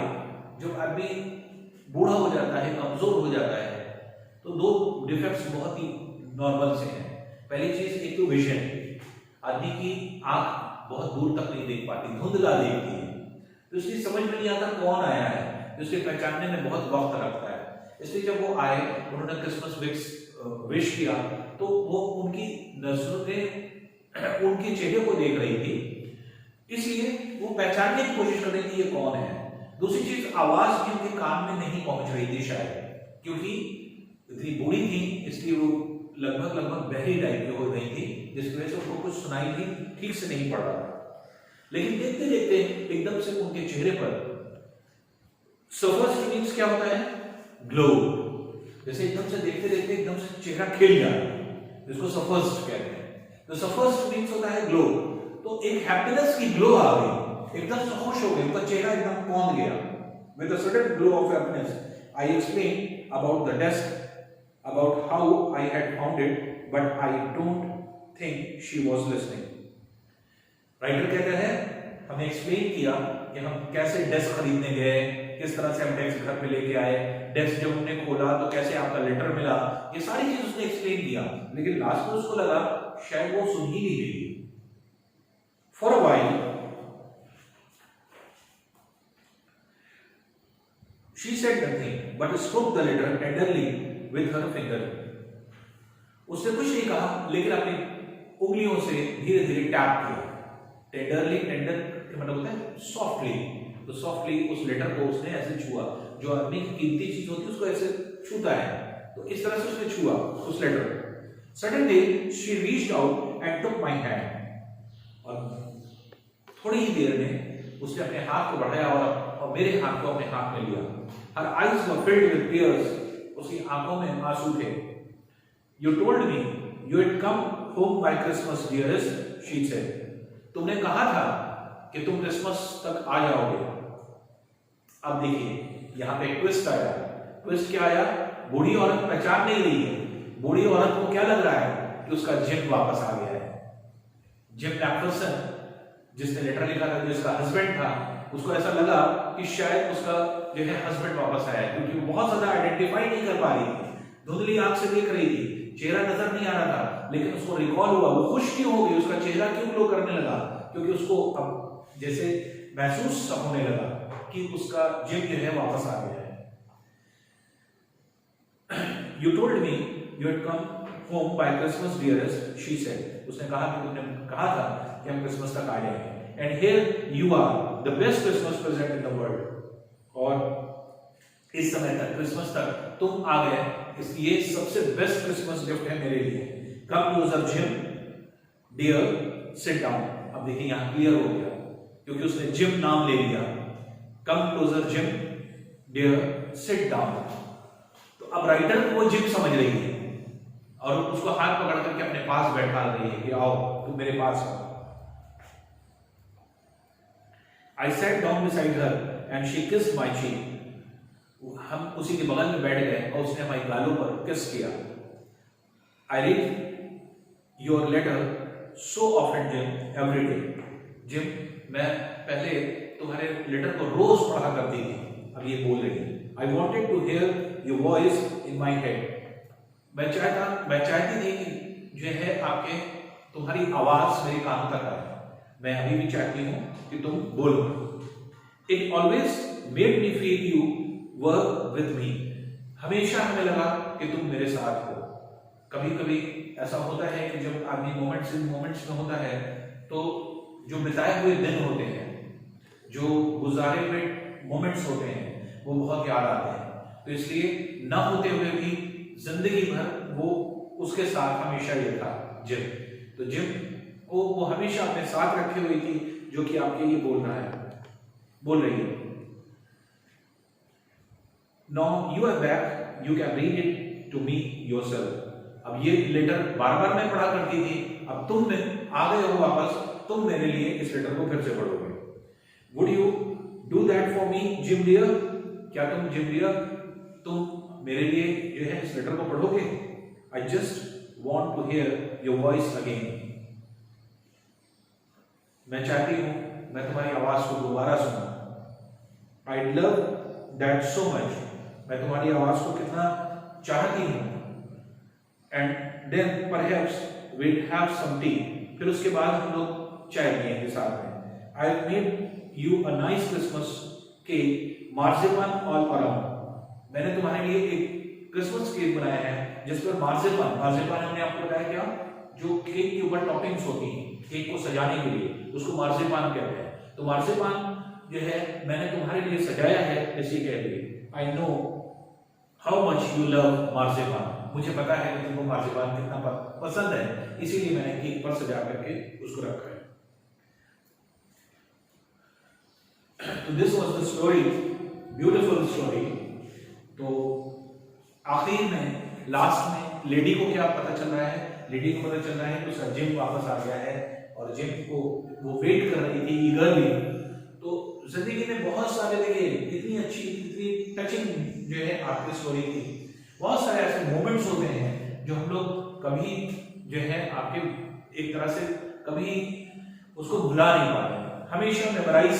जब आदमी बूढ़ा हो जाता है, कमजोर हो जाता है, तो दो डिफेक्ट्स बहुत ही नॉर्मल से हैं. पहली चीज एक तो विजन. आदमी की आंख बहुत दूर तक नहीं देख पाती, धुंधला देखती है, तो इसलिए समझ में नहीं आता कौन आया है, तो इसके पहचानने में बहुत वक्त लगता है. इसलिए जब वो आए, उन्होंने क्रिसमस विश किया, तो वो उनकी नजरें उनके चेहरे को देख रही थी, इसलिए वो पहचानने की कोशिश कर रही थी ये कौन है. दूसरी चीज, आवाज भी उनके कान में नहीं पहुंच रही थी शायद, क्योंकि इतनी बूढ़ी थी, इसलिए वो लगभग बहरी टाइप की हो गई थी, जिसकी वजह से उनको कुछ सुनाई भी ठीक से नहीं पड़ रहा था. लेकिन देखते देखते एकदम से उनके चेहरे पर सफर्स मीन्स क्या होता है? ग्लो. जैसे एकदम से देखते देखते एकदम से चेहरा खिल जाए, जिसको सफर्स्ट कहते हैं. तो सफर्स्ट मीन्स होता है ग्लो. तो एक हैप्पीनेस की ग्लो आ गई, एकदम से खुश हो गए, उनका चेहरा एकदम कौंध गया. With a sudden glow of happiness I explain about the desk, about how I had found it, but I don't think she was listening. Writer कहते हैं हमने एक्सप्लेन किया कि हम कैसे डेस्क खरीदने गए, किस तरह से हम डेस्क घर पे लेके आए, डेस्क जब हमने खोला तो कैसे आपका लेटर मिला, ये सारी चीज उसने एक्सप्लेन किया. लेकिन लास्ट में उसको लगा शायद वो सुन ही नहीं रही. For a while she said nothing but stroke the letter tenderly with her finger. उसने कुछ नहीं कहा, लेकिन अपनी उंगलियों से धीरे धीरे टैप किया. टेंडरली, टेंडर का मतलब होता है सॉफ्टली, तो सॉफ्टली उस लेटर को उसने ऐसे छुआ. जो आदमी की कीमती चीज होती है उसको ऐसे छूता है, तो इस तरह से उसने छुआ उस लेटर को. Suddenly she reached out and took my hand. और थोड़ी ही देर में उसने अपने हाथ को बढ़ाया और मेरे हाथ को अपने हाथ में लिया. Her eyes were filled with tears. उसकी आंखों में आंसू थे. You told me you had come home by Christmas dearest, she said. तुमने कहा था कि तुम क्रिसमस तक आ जाओगे। अब देखिए यहाँ पे ट्विस्ट आया। ट्विस्ट क्या आया? बूढ़ी औरत पहचान नहीं रही है। बूढ़ी औरत को क्या लग रहा है कि उसका जिम वापस आ गया है। जिम मैकफर्सन जिसने लेटर लिखा था, जिसका हस्बैंड था, उसको ऐसा लगा कि शायद उसका जो है हस्बैंड वापस आया है, क्योंकि वो बहुत ज्यादा आइडेंटिफाई नहीं कर पा रही थी, धुंधली आंख से देख रही थी, चेहरा नजर नहीं आ रहा था। लेकिन उसको रिकॉल हुआ, वो खुश क्यों हो गई, उसका चेहरा क्यों ग्लो करने लगा? क्योंकि उसको अब जैसे महसूस होने लगा कि उसका जिम जो है वापस आ गया है। You told me you had come home by Christmas, dearest, she said. उसने कहा कि तुमने कहा था कि हम क्रिसमस तक आ जाएंगे। And here you are, the best Christmas present in the world. और इस समय तक, क्रिसमस तक तुम आ गए, इसलिए सबसे बेस्ट क्रिसमस गिफ्ट है मेरे लिए। Come closer, Jim, dear, sit down. अब देखिए यहाँ क्लियर हो गया, क्योंकि उसने जिम नाम ले लिया। Come closer, Jim, dear, sit down. तो अब राइटर को वो जिम समझ रही है और उसको हाथ पकड़ करके अपने पास बैठा रही है कि आओ तुम मेरे पास आओ। I sat down beside her and she kissed my cheek. हम उसी के बगल में बैठ गए और उसने हमारी गालों पर किस किया। I read your letter so often, Jim, every day. Jim, मैं पहले तुम्हारे लेटर को रोज पढ़ा करती थी। अब ये बोल रही है, I wanted to hear your voice in my head. मैं चाहती थी कि जो है आपके तुम्हारी आवाज मेरे कानों तक आए। मैं अभी भी चाहती हूँ कि तुम बोलो। It always made me feel you were with me. हमेशा हमें लगा कि तुम मेरे साथ हो। कभी कभी ऐसा होता है कि जब आदमी मोमेंट्स में होता है, तो जो बिताए हुए दिन होते हैं, जो गुजारे हुए मोमेंट्स होते हैं, वो बहुत याद आते हैं। तो इसलिए न होते हुए भी जिंदगी भर वो उसके साथ हमेशा ये था जिम। तो जिम को वो हमेशा अपने साथ रखे हुई थी, जो कि आपके लिए बोल रही है। Now you are back, you can read it to me yourself. अब ये लेटर बार बार मैं पढ़ा करती थी, अब तुम आ गए हो वापस, तुम मेरे लिए इस लेटर को फिर से पढ़ोगे। Would you do that for me, Jim dear? क्या तुम जिम डियर, तुम मेरे लिए जो है इस लेटर को पढ़ोगे? I just want to hear your voice again. मैं चाहती हूँ मैं तुम्हारी आवाज को दोबारा सुनूं। I'd love that so much. मैं तुम्हारी आवाज को कितना चाहती हूँ। And then perhaps we'll have some tea. फिर उसके बाद हम लोग चाय पिएंगे साथ में। I've made you a nice Christmas cake, marzipan all around. मैंने तुम्हारे लिए एक क्रिसमस केक बनाया है जिस पर मार्जिपान हमने आपको बताया क्या, जो केक के ऊपर टॉपिंग्स होती हैं केक को सजाने के लिए, उसको मार्जिपान कहते हैं। तो मार्जिपान जो है मैंने तुम्हारे लिए सजाया है इसी के लिए। I know how much you love marzipan. मुझे पता है कि तुमको मार्जिपान कितना पसंद है, इसीलिए मैंने केक पर सजा करके उसको रखा है। तो this was the story, beautiful story. तो आखिर में लास्ट में लेडी को क्या पता चल रहा है? लेडी को पता चल रहा है कि उसका जिम वापस आ गया है और जिम को वो वेट कर रही थी ईगरली। तो जिंदगी में बहुत सारे, देखिए इतनी अच्छी, इतनी टचिंग जो है आपकी स्टोरी थी। बहुत सारे ऐसे मोमेंट्स होते हैं जो हम लोग कभी जो है आपके एक तरह से कभी उसको भुला नहीं पाते, हमेशा मेमोराइज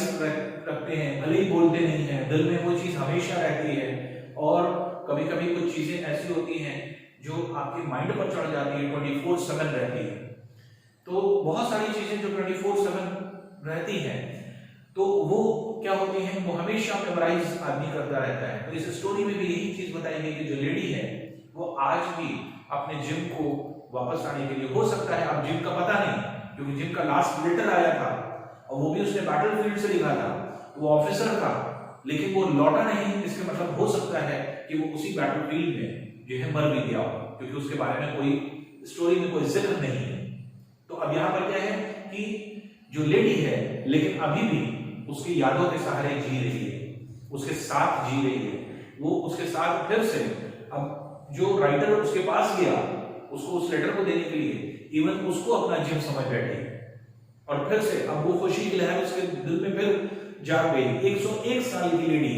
रखते हैं, भले ही बोलते नहीं है, दिल में वो चीज हमेशा रहती है। और कभी कभी कुछ चीजें ऐसी होती हैं जो आपके माइंड पर चढ़ जाती है, 24/7 रहती है। तो बहुत सारी चीजें जो 24/7 रहती हैं, तो वो क्या होती हैं, वो हमेशा मेमोराइज आदमी करता रहता है। तो इस स्टोरी में भी यही चीज बताई गई कि जो लेडी है वो आज भी अपने जिम को वापस आने के लिए, हो सकता है अब जिम का पता नहीं, क्योंकि जिम का लास्ट लेटर आया था और वो भी उसने बैटलफील्ड से लिखा था, वो ऑफिसर था, लेकिन वो लौटा नहीं। इसका मतलब हो सकता है कि वो उसी बैटलफील्ड में जो है मर भी गया हो, क्योंकि उसके बारे में कोई स्टोरी में कोई जिक्र नहीं है। तो अब यहाँ पर क्या है कि जो लेडी है लेकिन अभी भी उसकी यादों के सहारे जी रही है, उसके साथ जी रही है, वो उसके साथ फिर से। अब जो राइटर उसके पास गया उसको उस लेटर को देने के लिए, इवन उसको अपना जिम समझ बैठी। और फिर से अब वो खुशी की लहर उसके दिल में फिर जाग गई। 101 साल की लेडी,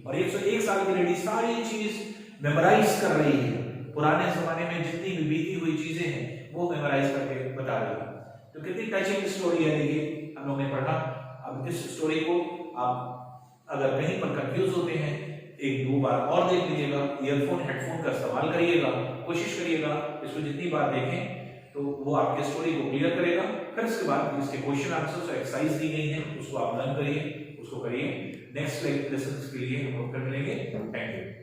और 101 साल की लेडी सारी चीज मेमोराइज कर रही है, पुराने जमाने में जितनी भी बीती हुई चीजें हैं वो मेमोराइज करके बता रही है। तो कितनी टचिंग स्टोरी है, देखिए हम लोगों ने पढ़ा। अब इस स्टोरी को आप अगर कहीं पर कंफ्यूज होते हैं, एक दो बार और देख लीजिएगा, ईयरफोन हेडफोन का इस्तेमाल करिएगा, कोशिश करिएगा इसको जितनी बार देखें तो वो आपके स्टोरी को क्लियर करेगा। फिर इसके बाद इसके क्वेश्चन आंसर्स और एक्सरसाइज दी गई है उसको आप लर्न करिए, उसको करिए। नेक्स्ट लेसन के लिए हम लोग फिर मिलेंगे। Thank you.